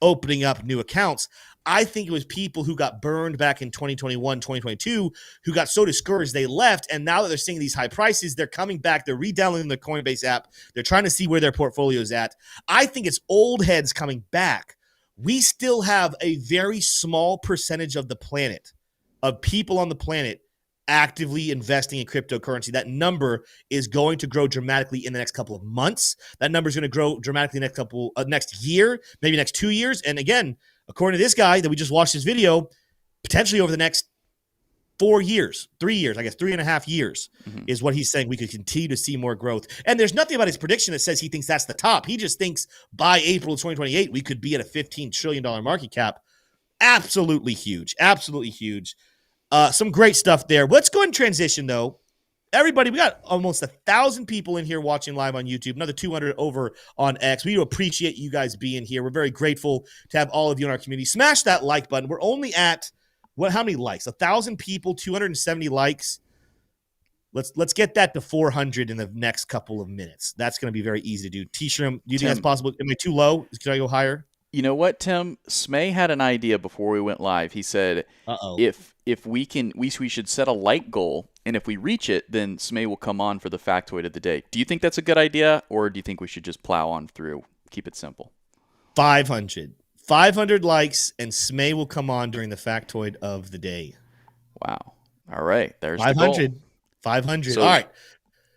opening up new accounts. I think it was people who got burned back in 2021, 2022, who got so discouraged they left. And now that they're seeing these high prices, they're coming back. They're re-downloading the Coinbase app. They're trying to see where their portfolio is at. I think it's old heads coming back. We still have a very small percentage of the planet, of people on the planet, actively investing in cryptocurrency. That number is going to grow dramatically in the next couple of months. That number is going to grow dramatically next year, maybe next 2 years. And again, according to this guy that we just watched his video, potentially over the next 4 years, 3 years, I guess 3.5 years is what he's saying. We could continue to see more growth. And there's nothing about his prediction that says he thinks that's the top. He just thinks by April of 2028, we could be at a $15 trillion market cap. Absolutely huge. Absolutely huge. Some great stuff there. Let's go ahead and transition, though. Everybody, we got almost 1,000 people in here watching live on YouTube, another 200 over on X. We do appreciate you guys being here. We're very grateful to have all of you in our community. Smash that like button. We're only at how many likes? 1,000 people, 270 likes. Let's get that to 400 in the next couple of minutes. That's going to be very easy to do. T-Shrimp, do you think that's possible? Am I too low? Can I go higher? You know what, Tim? Smay had an idea before we went live. He said, if we should set a like goal, and if we reach it, then Smay will come on for the factoid of the day. Do you think that's a good idea, or do you think we should just plow on through? Keep it simple. 500 likes, and Smay will come on during the factoid of the day. Wow. All right. There's 500. the goal. 500. So all right.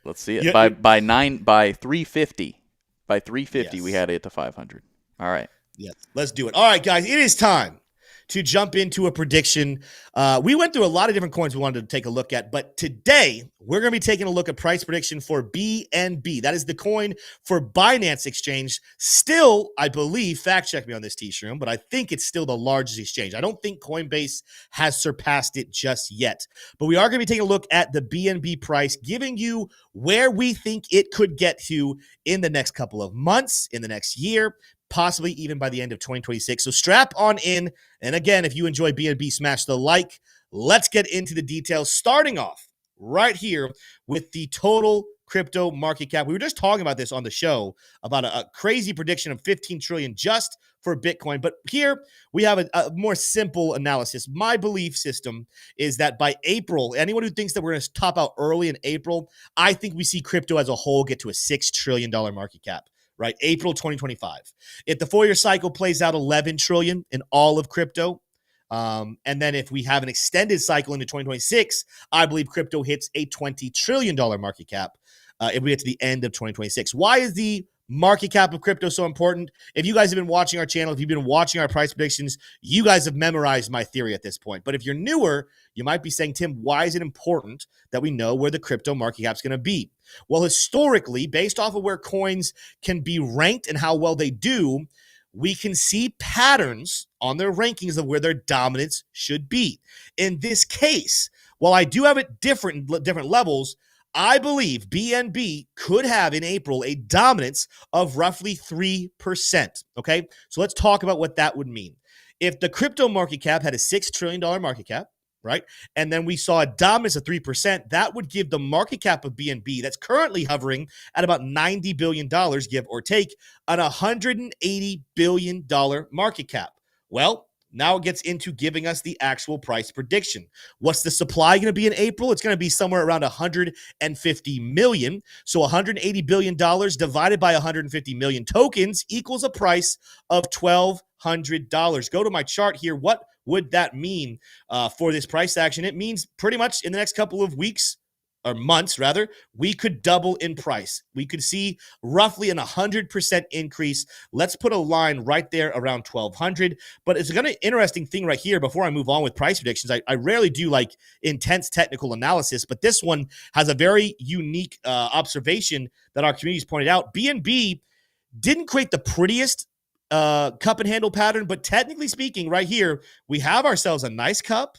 Let's see it. By 350. By 350, we had it to 500. All right. Yes. Let's do it. All right, guys. It is time to jump into a prediction. We went through a lot of different coins we wanted to take a look at, but today we're going to be taking a look at price prediction for BNB. That is the coin for Binance Exchange. Still, I believe, fact check me on this, T-Shroom, but I think it's still the largest exchange. I don't think Coinbase has surpassed it just yet, but we are going to be taking a look at the BNB price, giving you where we think it could get to in the next couple of months, in the next year, possibly even by the end of 2026. So strap on in. And again, if you enjoy BNB, smash the like. Let's get into the details, starting off right here with the total crypto market cap. We were just talking about this on the show about a crazy prediction of 15 trillion just for Bitcoin. But here we have a more simple analysis. My belief system is that by April, anyone who thinks that we're going to top out early in April, I think we see crypto as a whole get to a $6 trillion market cap. Right, April 2025. If the 4-year cycle plays out 11 trillion in all of crypto, and then if we have an extended cycle into 2026, I believe crypto hits a $20 trillion market cap if we get to the end of 2026. Why is the market cap of crypto so important? If you guys have been watching our channel, if you've been watching our price predictions, you guys have memorized my theory at this point. But if you're newer, you might be saying, Tim, why is it important that we know where the crypto market cap is going to be? Well, historically, based off of where coins can be ranked and how well they do, we can see patterns on their rankings of where their dominance should be. In this case, while I do have it different levels, I believe BNB could have in April a dominance of roughly 3%. Okay, so let's talk about what that would mean. If the crypto market cap had a $6 trillion market cap, right, and then we saw a dominance of 3%, that would give the market cap of BNB, that's currently hovering at about $90 billion, give or take, an $180 billion market cap. Well, now it gets into giving us the actual price prediction. What's the supply going to be in April? It's going to be somewhere around 150 million. So $180 billion divided by 150 million tokens equals a price of $1,200. Go to my chart here. What would that mean for this price action? It means pretty much in the next couple of weeks, or months rather, we could double in price. We could see roughly an 100% increase. Let's put a line right there around 1,200. But it's an interesting thing right here before I move on with price predictions. I rarely do like intense technical analysis, but this one has a very unique observation that our community's pointed out. BNB didn't create the prettiest cup and handle pattern, but technically speaking, right here, we have ourselves a nice cup.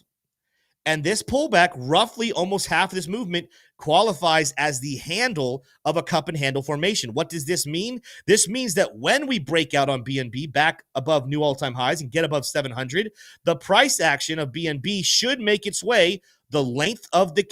And this pullback, roughly almost half of this movement, qualifies as the handle of a cup and handle formation. What does this mean? This means that when we break out on BNB back above new all-time highs and get above 700, the price action of BNB should make its way. The length of the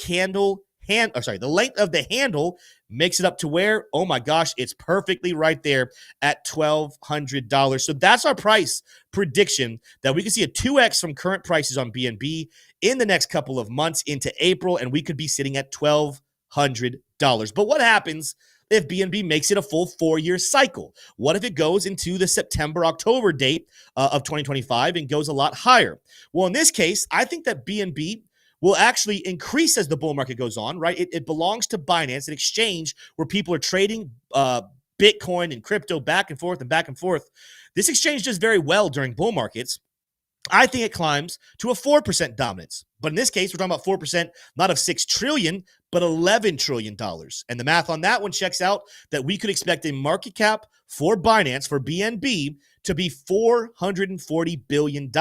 the length of the handle makes it up to where, oh my gosh, it's perfectly right there at $1,200. So that's our price prediction, that we can see a 2x from current prices on BNB in the next couple of months into April, and we could be sitting at $1,200. But what happens if BNB makes it a full 4-year cycle? What if it goes into the September-October date of 2025 and goes a lot higher? Well, in this case, I think that BNB will actually increase as the bull market goes on, right? It belongs to Binance, an exchange where people are trading Bitcoin and crypto back and forth and back and forth. This exchange does very well during bull markets. I think it climbs to a 4% dominance. But in this case, we're talking about 4%, not of $6 trillion, but $11 trillion. And the math on that one checks out that we could expect a market cap for Binance, for BNB, to be $440 billion.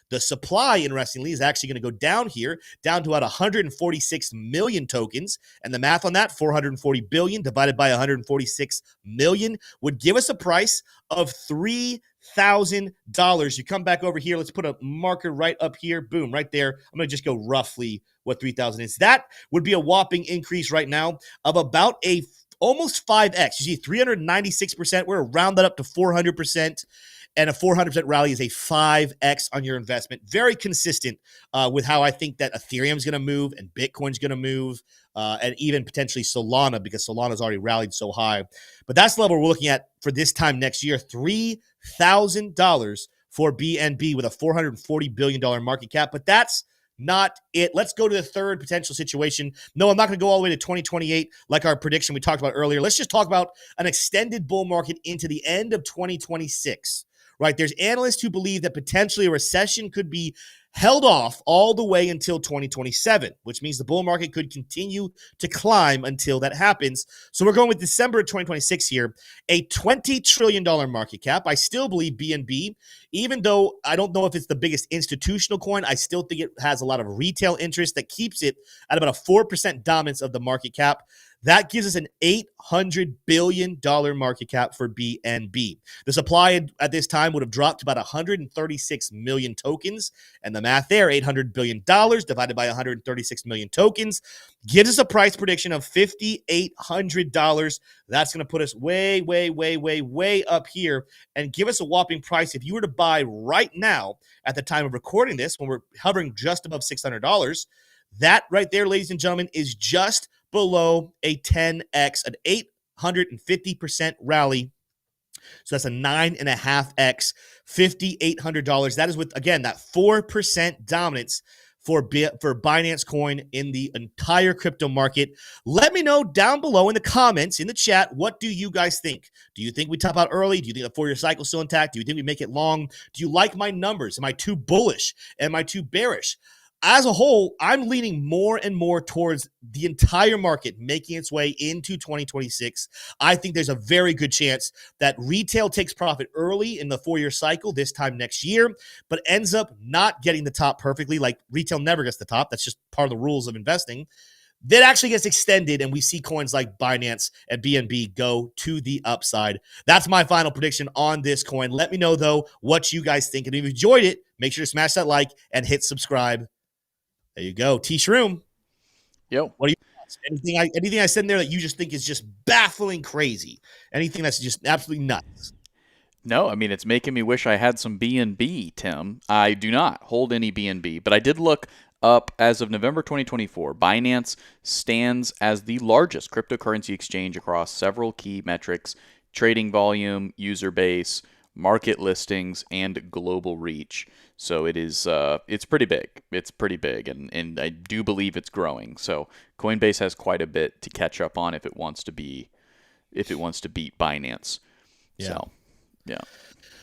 The supply, interestingly, is actually going to go down here, down to about 146 million tokens. And the math on that, 440 billion divided by 146 million, would give us a price of $3,000. You come back over here. Let's put a marker right up here. Boom, right there. I'm going to just go roughly what 3,000 is. That would be a whopping increase right now of about almost 5x. You see 396%. We're around that up to 400%. And a 400% rally is a 5x on your investment. Very consistent with how I think that Ethereum is going to move and Bitcoin's going to move, and even potentially Solana, because Solana's already rallied so high. But that's the level we're looking at for this time next year, $3,000 for BNB with a $440 billion market cap. But that's not it. Let's go to the third potential situation. No, I'm not going to go all the way to 2028 like our prediction we talked about earlier. Let's just talk about an extended bull market into the end of 2026. Right, there's analysts who believe that potentially a recession could be held off all the way until 2027, which means the bull market could continue to climb until that happens. So we're going with December of 2026 here, a $20 trillion market cap. I still believe BNB, even though I don't know if it's the biggest institutional coin, I still think it has a lot of retail interest that keeps it at about a 4% dominance of the market cap. That gives us an $800 billion market cap for BNB. The supply at this time would have dropped to about 136 million tokens. And the math there, $800 billion divided by 136 million tokens, gives us a price prediction of $5,800. That's going to put us way, way, way, way, way up here and give us a whopping price. If you were to buy right now at the time of recording this, when we're hovering just above $600, that right there, ladies and gentlemen, is just below a 10x, an 850% rally. So that's a 9.5x, $5,800. That is with, again, that 4% dominance for Binance Coin in the entire crypto market. Let me know down below in the comments, in the chat, what do you guys think? Do you think we top out early? Do you think the 4-year cycle is still intact? Do you think we make it long? Do you like my numbers? Am I too bullish? Am I too bearish? As a whole, I'm leaning more and more towards the entire market making its way into 2026. I think there's a very good chance that retail takes profit early in the 4-year cycle this time next year, but ends up not getting the top perfectly. Like retail never gets the top. That's just part of the rules of investing. That actually gets extended, and we see coins like Binance and BNB go to the upside. That's my final prediction on this coin. Let me know, though, what you guys think. And if you enjoyed it, make sure to smash that like and hit subscribe. There you go. T-Shroom. Yo. What do you anything I said in there that you just think is just baffling crazy? Anything that's just absolutely nuts? No, I mean, it's making me wish I had some BNB, Tim. I do not hold any BNB, but I did look up as of November 2024. Binance stands as the largest cryptocurrency exchange across several key metrics: trading volume, user base, market listings, and global reach. So it is, it's pretty big. It's pretty big, and I do believe it's growing. So Coinbase has quite a bit to catch up on if it wants to beat Binance. Yeah. So, yeah.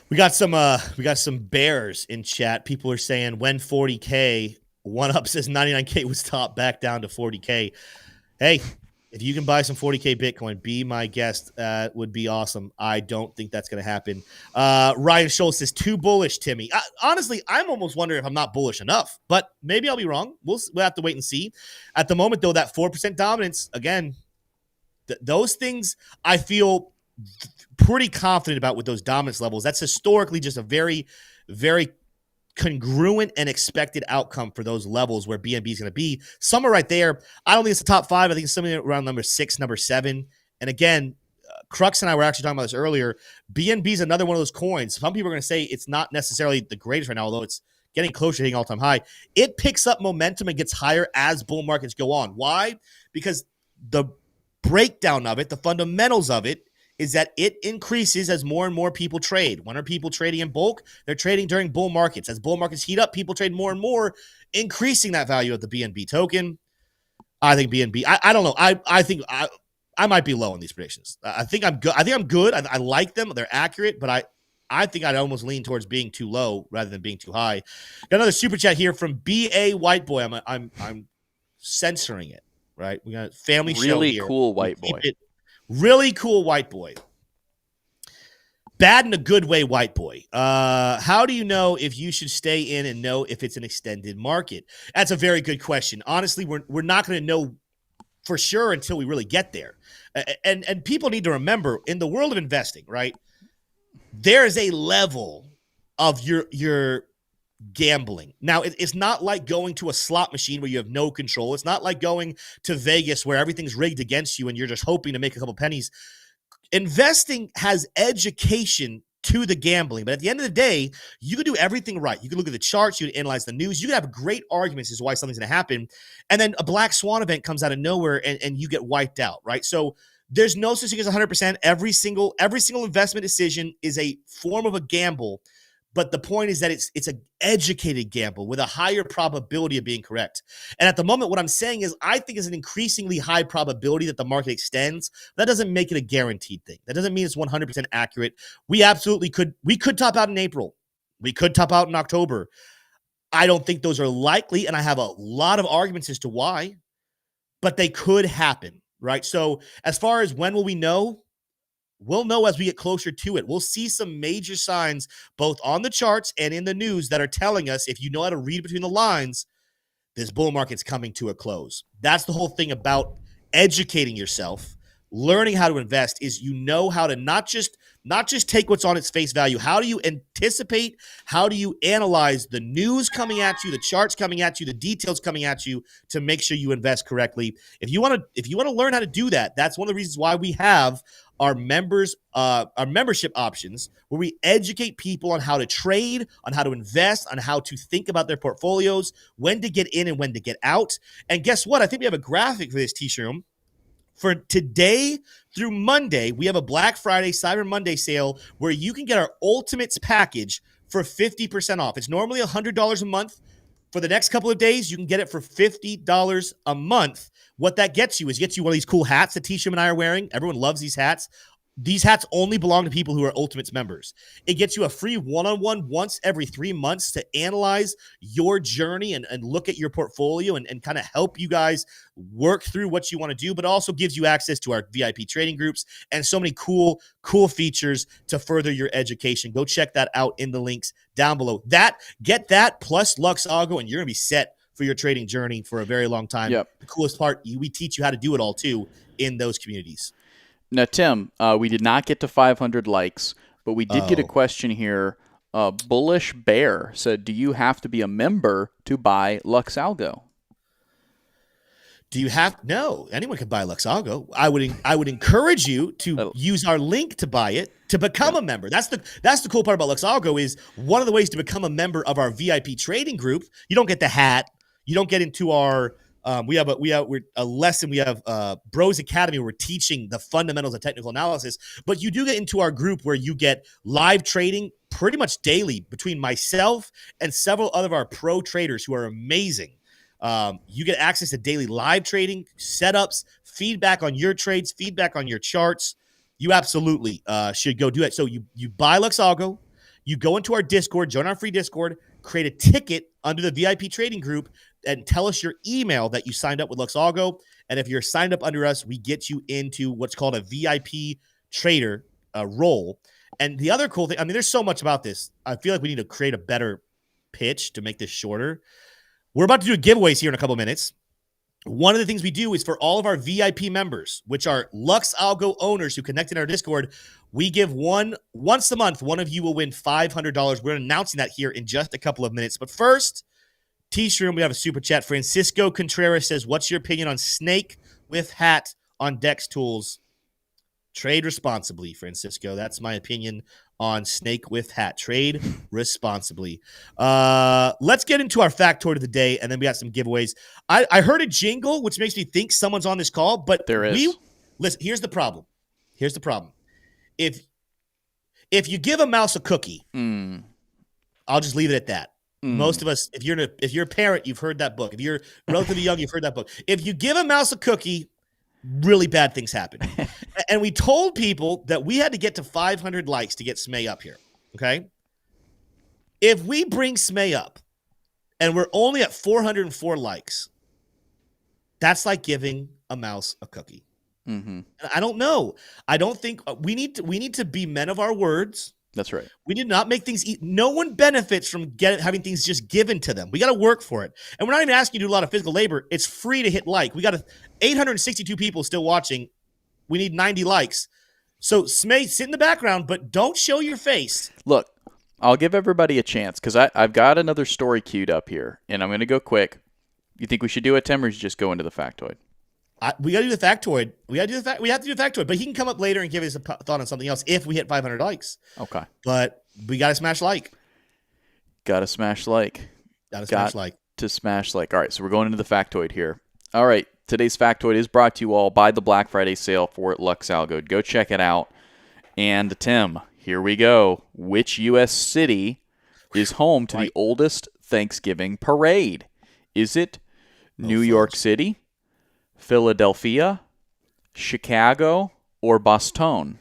We got some bears in chat. People are saying when 40K, one up says 99K was top, back down to 40K. Hey, if you can buy some 40K Bitcoin, be my guest. Would be awesome. I don't think that's going to happen. Ryan Schultz says too bullish, Timmy. Honestly, I'm almost wondering if I'm not bullish enough, but maybe I'll be wrong. We'll have to wait and see. At the moment, though, that 4% dominance, again, those things I feel pretty confident about with those dominance levels. That's historically just a very, very congruent and expected outcome for those levels where BNB is going to be somewhere right there. I don't think it's the top 5. I think it's something around number 6, number 7. And again, Crux and I were actually talking about this earlier. BNB is another one of those coins. Some people are going to say it's not necessarily the greatest right now, although it's getting closer to hitting all-time high. It picks up momentum and gets higher as bull markets go on. Why? Because the breakdown of it, the fundamentals of it, is that it increases as more and more people trade. When are people trading in bulk? They're trading during bull markets. As bull markets heat up, people trade more and more, increasing that value of the BNB token. I think BNB, I don't know. I think I might be low on these predictions. I think I'm good. I like them. They're accurate, but I think I'd almost lean towards being too low rather than being too high. Got another super chat here from B.A. White Boy. I'm censoring it, right? We got a family show here. Really cool white boy. Really cool white boy. Bad in a good way, white boy. How do you know if you should stay in and know if it's an extended market? That's a very good question. Honestly, we're not going to know for sure until we really get there. And people need to remember, in the world of investing, right, there is a level of your gambling. Now, it's not like going to a slot machine where you have no control. It's not like going to Vegas where everything's rigged against you and you're just hoping to make a couple pennies. Investing has education to the gambling, but at the end of the day, you can do everything right. You can look at the charts, you can analyze the news, you can have great arguments as to why something's going to happen, and then a black swan event comes out of nowhere and you get wiped out, right? So there's no such thing as 100%. Every single investment decision is a form of a gamble. But the point is that it's an educated gamble with a higher probability of being correct. And at the moment, what I'm saying is I think it's an increasingly high probability that the market extends. That doesn't make it a guaranteed thing. That doesn't mean it's 100% accurate. We absolutely could. We could top out in April. We could top out in October. I don't think those are likely, and I have a lot of arguments as to why, but they could happen, right? So as far as when will we know? We'll know as we get closer to it. We'll see some major signs both on the charts and in the news that are telling us, if you know how to read between the lines, this bull market's coming to a close. That's the whole thing about educating yourself, learning how to invest, is you know how to not just take what's on its face value. How do you anticipate? How do you analyze the news coming at you, the charts coming at you, the details coming at you to make sure you invest correctly? If you want to learn how to do that, that's one of the reasons why we have our membership options, where we educate people on how to trade, on how to invest, on how to think about their portfolios, when to get in and when to get out. And guess what? I think we have a graphic for this T-shirt. For today through Monday, we have a Black Friday, Cyber Monday sale where you can get our Ultimates package for 50% off. It's normally $100 a month. For the next couple of days, you can get it for $50 a month. What that gets you is one of these cool hats that T-Shim and I are wearing. Everyone loves these hats. These hats only belong to people who are Ultimates members. It gets you a free one-on-one once every 3 months to analyze your journey and look at your portfolio and kind of help you guys work through what you want to do, but also gives you access to our VIP trading groups and so many cool features to further your education. Go check that out in the links down below. Get that plus Lux Algo, and you're going to be set for your trading journey for a very long time. Yep. The coolest part, we teach you how to do it all too in those communities. Now, Tim, we did not get to 500 likes, but we did get a question here. Bullish Bear said, do you have to be a member to buy Lux Algo? No, anyone can buy Lux Algo. I would encourage you to use our link to buy it, to become a member. That's the cool part about Lux Algo is one of the ways to become a member of our VIP trading group. You don't get the hat. You don't get into our we're a lesson. We have Bros Academy where we're teaching the fundamentals of technical analysis, but you do get into our group where you get live trading pretty much daily between myself and several other of our pro traders who are amazing. You get access to daily live trading, setups, feedback on your trades, feedback on your charts. You absolutely should go do it. So you buy Lux Algo, you go into our Discord, join our free Discord, create a ticket under the VIP trading group, and tell us your email that you signed up with Lux Algo. And if you're signed up under us, we get you into what's called a VIP trader role. And the other cool thing, I mean, there's so much about this. I feel like we need to create a better pitch to make this shorter. We're about to do giveaways here in a couple of minutes. One of the things we do is for all of our VIP members, which are Lux Algo owners who connect in our Discord, we give once a month, one of you will win $500. We're announcing that here in just a couple of minutes. But first, T-Shroom, we have a super chat. Francisco Contreras says, what's your opinion on Snake with Hat on DEX tools? Trade responsibly, Francisco. That's my opinion on Snake with Hat. Trade responsibly. Let's get into our factoid of the day, and then we got some giveaways. I heard a jingle, which makes me think someone's on this call, but there is. Listen, here's the problem. If you give a mouse a cookie, I'll just leave it at that. Most of us, if you're a parent, you've heard that book. If you're relatively young, you've heard that book. If you give a mouse a cookie, really bad things happen. And we told people that we had to get to 500 likes to get Smay up here. Okay. If we bring Smay up and we're only at 404 likes, that's like giving a mouse a cookie. Mm-hmm. I don't know. I don't think we need to be men of our words. That's right. We did not make things no one benefits from having things just given to them. We got to work for it. And we're not even asking you to do a lot of physical labor. It's free to hit like. We got 862 people still watching. We need 90 likes. So Smay, sit in the background, but don't show your face. Look, I'll give everybody a chance because I've got another story queued up here, and I'm going to go quick. You think we should do it, Tim, or just go into the factoid? We got to do the factoid. We have to do the factoid, but he can come up later and give us a thought on something else if we hit 500 likes. Okay. But we got to smash like. Got to smash like. Got to smash like. To smash like. All right, so we're going into the factoid here. All right, today's factoid is brought to you all by the Black Friday sale for Lux Algo. Go check it out. And Tim, here we go. Which U.S. city is home to the oldest Thanksgiving parade? Is it New York City, Philadelphia, Chicago, or Boston?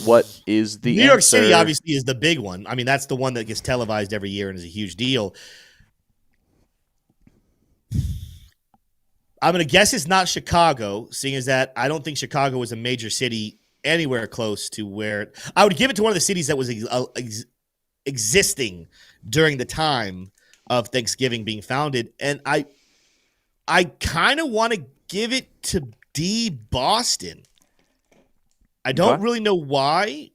What is the New York answer? City obviously is the big one. I mean, that's the one that gets televised every year and is a huge deal. I'm going to guess it's not Chicago, seeing as that I don't think Chicago was a major city anywhere close to where – I would give it to one of the cities that was existing during the time of Thanksgiving being founded. And I kind of want to give it to Boston. I don't really know why.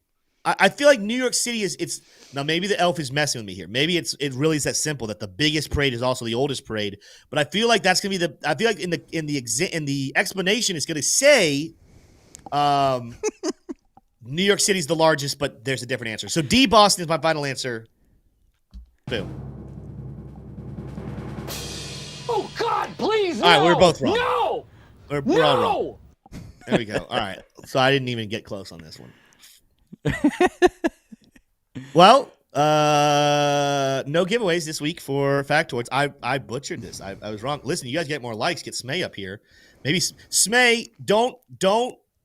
I feel like New York City is now maybe the elf is messing with me here. Maybe it really is that simple that the biggest parade is also the oldest parade. But I feel like that's gonna be I feel like in the explanation it's gonna say New York City's the largest, but there's a different answer. So Boston is my final answer. Boom. Oh God, please! All right, we're both wrong. No, we're all wrong. There we go. All right. So I didn't even get close on this one. Well, No giveaways this week for Factoids. I butchered this. I was wrong. Listen, you guys get more likes. Get Smay up here. Maybe Smay. Don't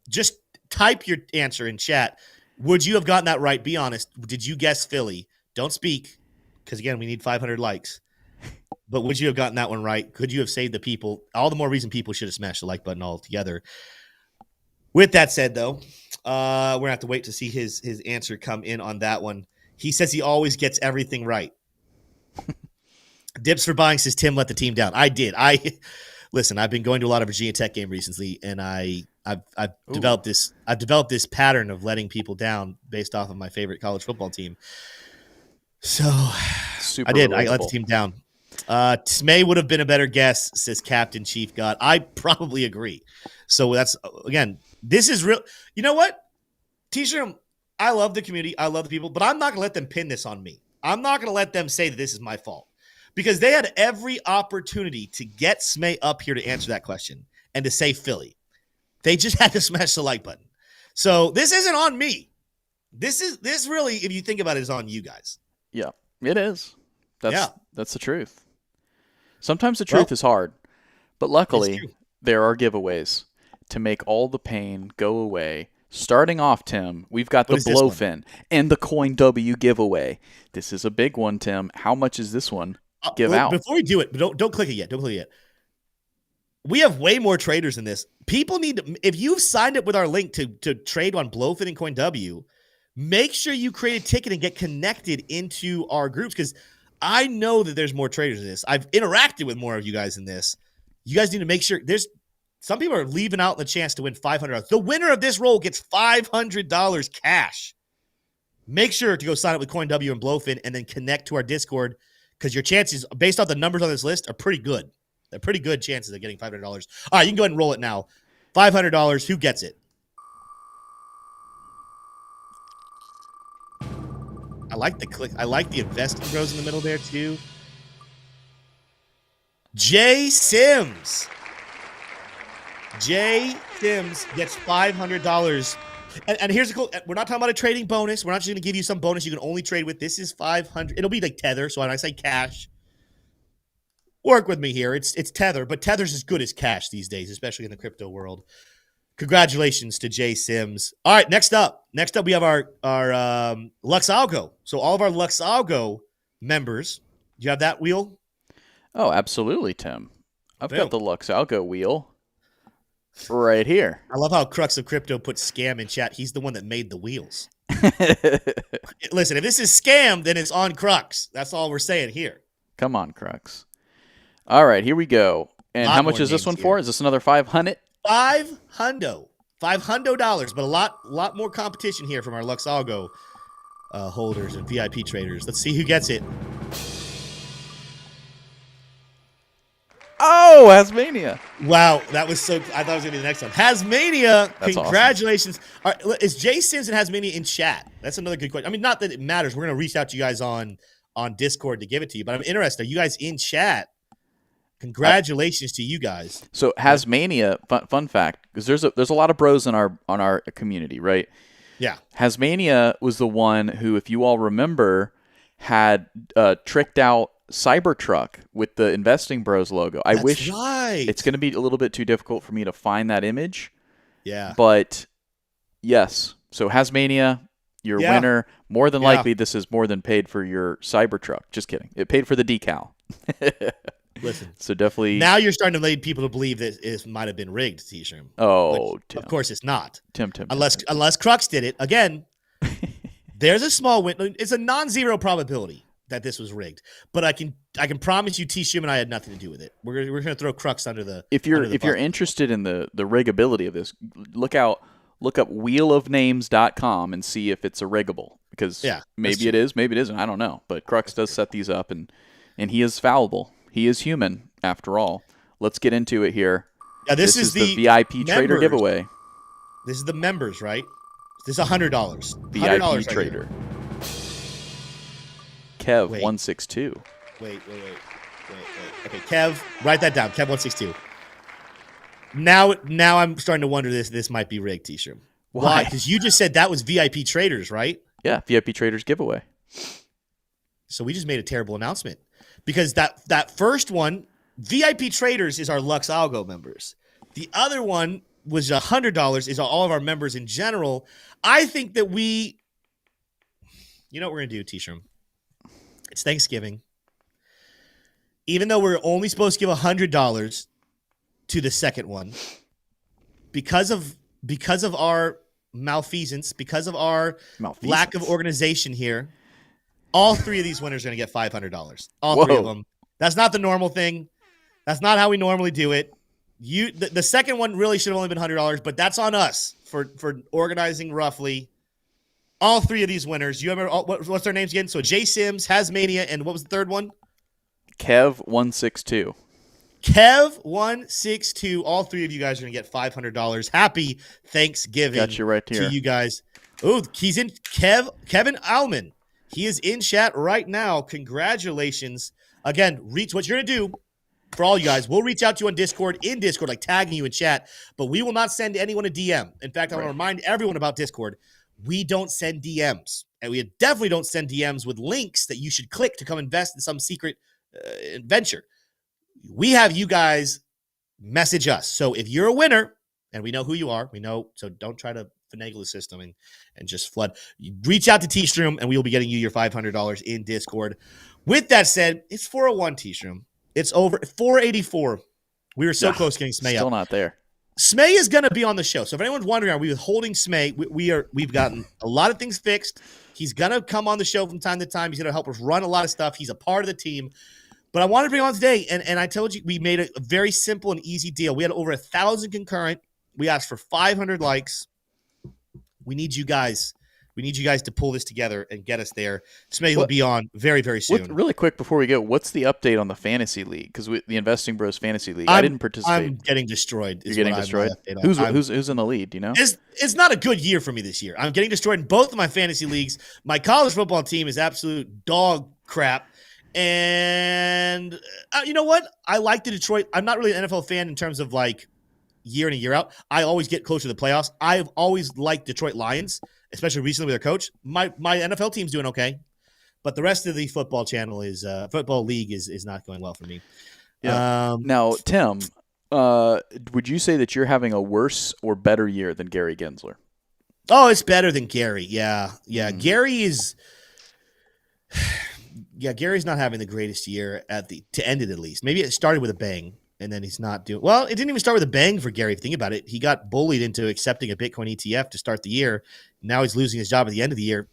just type your answer in chat. Would you have gotten that right? Be honest. Did you guess Philly? Don't speak, because again, we need 500 likes. But would you have gotten that one right? Could you have saved the people? All the more reason people should have smashed the like button altogether. With that said, though, we're gonna have to wait to see his answer come in on that one. He says he always gets everything right. Dips for buying, says Tim let the team down. I did. Listen. I've been going to a lot of Virginia Tech game recently, and I've developed this pattern of letting people down based off of my favorite college football team. So Super I did. relatable. I let the team down. Smay would have been a better guess, says Captain Chief God. I probably agree. So that's, again, this is real. You know what? T-shirt, I love the community. I love the people, but I'm not going to let them pin this on me. I'm not going to let them say that this is my fault, because they had every opportunity to get Smay up here to answer that question and to say Philly. They just had to smash the like button. So this isn't on me. This really, if you think about it, is on you guys. Yeah, it is. That's the truth. Sometimes the truth is hard, but luckily there are giveaways to make all the pain go away. Starting off, Tim, we've got the Blofin and the Coin W giveaway. This is a big one, Tim. How much is this one give out? Before we do it, don't click it yet. Don't click it yet. We have way more traders in this. People need to, if you've signed up with our link to trade on Blofin and Coin W, make sure you create a ticket and get connected into our groups, because I know that there's more traders in this. I've interacted with more of you guys in this. You guys need to make sure some people are leaving out the chance to win $500. The winner of this roll gets $500 cash. Make sure to go sign up with Coin W and Blofin and then connect to our Discord, because your chances, based off the numbers on this list, are pretty good. They're pretty good chances of getting $500. All right, you can go ahead and roll it now. $500. Who gets it? I like the click. I like the investing bros in the middle there too. Jay Sims. Jay Sims gets $500. And here's the cool. We're not talking about a trading bonus. We're not just going to give you some bonus you can only trade with. This is $500. It'll be like Tether. So when I say cash, work with me here. It's Tether, but Tether's as good as cash these days, especially in the crypto world. Congratulations to Jay Sims. All right, next up we have our Luxalgo. So all of our Luxalgo members, do you have that wheel? Oh, absolutely, Tim. I've got the Luxalgo wheel right here. I love how Crux of Crypto put scam in chat. He's the one that made the wheels. Listen, if this is scam, then it's on Crux. That's all we're saying here. Come on, Crux. All right, here we go. And how much is this one for? Is this another 500? $500, but a lot more competition here from our Luxalgo holders and VIP traders. Let's see who gets it. Oh, Hasmania. Wow, that was so. I thought it was gonna be the next one. Hasmania, that's congratulations. Awesome. All right, is Jay Sims and Hasmania in chat? That's another good question. I mean, not that it matters. We're gonna reach out to you guys on Discord to give it to you, but I'm interested. Are you guys in chat? Congratulations to you guys. So Hasmania, fun fact, because there's a lot of bros on our community, right? Yeah. Hasmania was the one who, if you all remember, had tricked out Cybertruck with the Investing Bros logo. I wish it's going to be a little bit too difficult for me to find that image. Yeah. But yes, so Hasmania, your winner. More than likely, this is more than paid for your Cybertruck. Just kidding. It paid for the decal. Listen. So definitely. Now you're starting to lead people to believe that it might have been rigged, T-Shirt. Oh, Tim. Of course it's not. Tim. Unless Crux did it. Again, there's a small win. It's a non-zero probability that this was rigged. But I can promise you T-Shim and I had nothing to do with it. We're going to throw Crux under the If you're interested in the riggability of this, look up wheelofnames.com and see if it's a riggable. Because maybe it is, maybe it isn't. I don't know. But Crux does set these up, and he is fallible. He is human, after all. Let's get into it here. Yeah, this is the VIP trader giveaway. This is the members, right? This is $100. VIP trader. Kev 162. Wait. Okay, Kev, write that down. Kev 162. Now I'm starting to wonder this might be rigged, T-shirt. Why? Because you just said that was VIP traders, right? Yeah, VIP traders giveaway. So we just made a terrible announcement because that first one, VIP Traders, is our Lux Algo members. The other one was $100 is all of our members in general. I think that you know what we're going to do, T-Shroom? It's Thanksgiving. Even though we're only supposed to give $100 to the second one, because of our malfeasance, because of our lack of organization here, all three of these winners are going to get $500. All three of them. That's not the normal thing. That's not how we normally do it. The second one really should have only been $100, but that's on us for organizing roughly. All three of these winners. You remember what's their names again? So Jay Sims, Hasmania, and what was the third one? Kev162. Kev162. All three of you guys are going to get $500. Happy Thanksgiving. Got you right here. To you guys. Oh, he's in. Kevin Alman. He is in chat right now. Congratulations. Again, reach what you're going to do for all you guys. We'll reach out to you on Discord, like tagging you in chat, but we will not send anyone a DM. In fact, I want to remind everyone about Discord. We don't send DMs, and we definitely don't send DMs with links that you should click to come invest in some secret venture. We have you guys message us. So if you're a winner, and we know who you are, so don't try to finagle the system and just flood. You reach out to T-Shroom, and we will be getting you your $500 in Discord. With that said, it's 401 T-Shroom. It's over 484. We were so close getting Smay still up. Not there. Smay is going to be on the show. So if anyone's wondering, are we withholding Smay? We've gotten a lot of things fixed. He's going to come on the show from time to time. He's going to help us run a lot of stuff. He's a part of the team. But I wanted to bring him on today, and I told you we made a very simple and easy deal. We had over 1,000 concurrent. We asked for 500 likes. We need you guys. We need you guys to pull this together and get us there. Smay will be on very, very soon. Really quick before we go, what's the update on the fantasy league? Because the Investing Bros fantasy league, I didn't participate. I'm getting destroyed. You're getting destroyed? Who's in the lead? Do you know? It's not a good year for me this year. I'm getting destroyed in both of my fantasy leagues. My college football team is absolute dog crap. And you know what? I like the Detroit. I'm not really an NFL fan in terms of like year in and year out. I always get closer to the playoffs. I've always liked Detroit Lions, especially recently with their coach. My NFL team's doing okay, but the rest of the football league is not going well for me. Yeah. Now, Tim, would you say that you're having a worse or better year than Gary Gensler? Oh, it's better than Gary. Yeah. Gary is. Yeah, Gary's not having the greatest year to end it at least. Maybe it started with a bang, and then he's not doing well. It didn't even start with a bang for Gary. If you think about it, he got bullied into accepting a Bitcoin ETF to start the year. Now he's losing his job at the end of the year.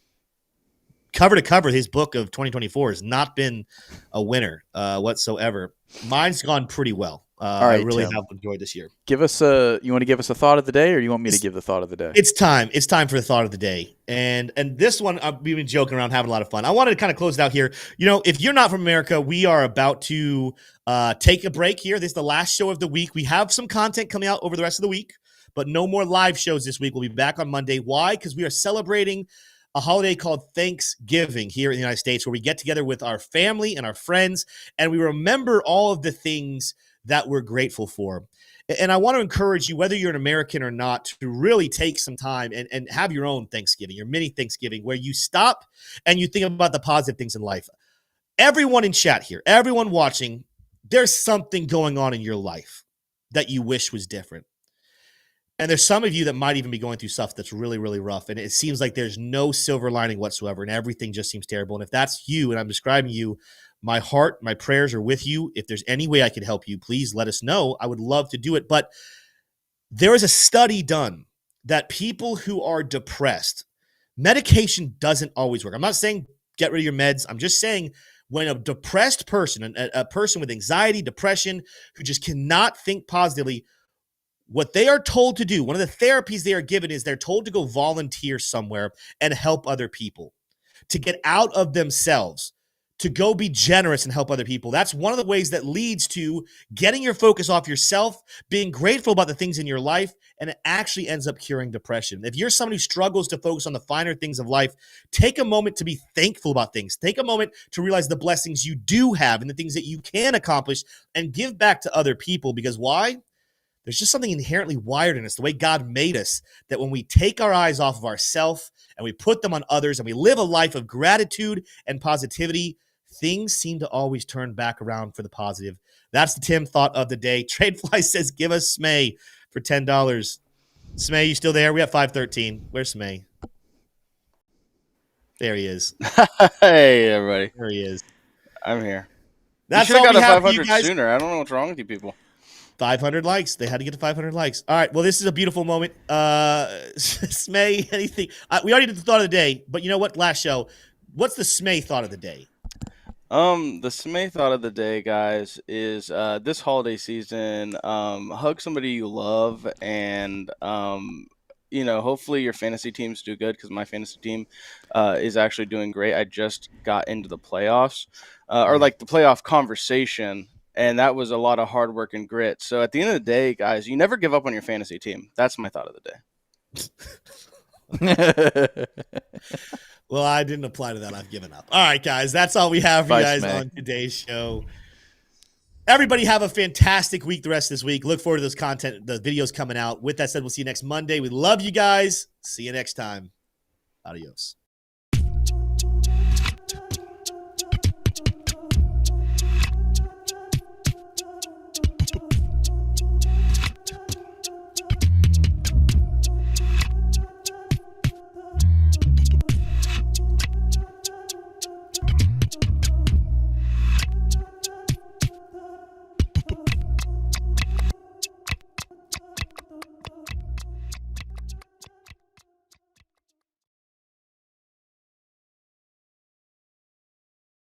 Cover to cover, his book of 2024 has not been a winner whatsoever. Mine's gone pretty well. All right, I really Tim, have enjoyed this year. You want to give us a thought of the day, or do you want me to give the thought of the day? It's time. It's time for the thought of the day. And this one, we've been joking around, having a lot of fun. I wanted to kind of close it out here. You know, if you're not from America, we are about to take a break here. This is the last show of the week. We have some content coming out over the rest of the week, but no more live shows this week. We'll be back on Monday. Why? Because we are celebrating a holiday called Thanksgiving here in the United States, where we get together with our family and our friends, and we remember all of the things that we're grateful for. And I want to encourage you, whether you're an American or not, to really take some time and have your own Thanksgiving, your mini Thanksgiving, where you stop and you think about the positive things in life. Everyone in chat here, everyone watching, there's something going on in your life that you wish was different. And there's some of you that might even be going through stuff that's really, really rough. And it seems like there's no silver lining whatsoever, and everything just seems terrible. And if that's you, and I'm describing you, my heart, my prayers are with you. If there's any way I could help you, please let us know. I would love to do it. But there is a study done that people who are depressed, medication doesn't always work. I'm not saying get rid of your meds. I'm just saying when a depressed person, a person with anxiety, depression, who just cannot think positively, what they are told to do, one of the therapies they are given is they're told to go volunteer somewhere and help other people, to get out of themselves, to go be generous and help other people. That's one of the ways that leads to getting your focus off yourself, being grateful about the things in your life, and it actually ends up curing depression. If you're someone who struggles to focus on the finer things of life, take a moment to be thankful about things. Take a moment to realize the blessings you do have and the things that you can accomplish, and give back to other people. Because why? There's just something inherently wired in us, the way God made us, that when we take our eyes off of ourselves and we put them on others and we live a life of gratitude and positivity, things seem to always turn back around for the positive. That's the Tim thought of the day. Tradefly says, give us Smay for $10. Smay, you still there? We have 513. Where's Smay? There he is. Hey, everybody. There he is. I'm here. That's you should all have we got a have for you 500 guys. sooner. I don't know what's wrong with you people. 500 likes. They had to get to 500 likes. All right. Well, this is a beautiful moment. Smay, anything? We already did the thought of the day, but you know what? Last show. What's the Smay thought of the day? The Smay thought of the day, guys, is this holiday season, hug somebody you love, and hopefully your fantasy teams do good, because my fantasy team is actually doing great. I just got into the playoffs, or like the playoff conversation, and that was a lot of hard work and grit. So at the end of the day, guys, you never give up on your fantasy team. That's my thought of the day. Well, I didn't apply to that. I've given up. All right, guys. That's all we have for you guys Smay. on today's show. Everybody have a fantastic week the rest of this week. Look forward to this content, the videos coming out. With that said, we'll see you next Monday. We love you guys. See you next time. Adios.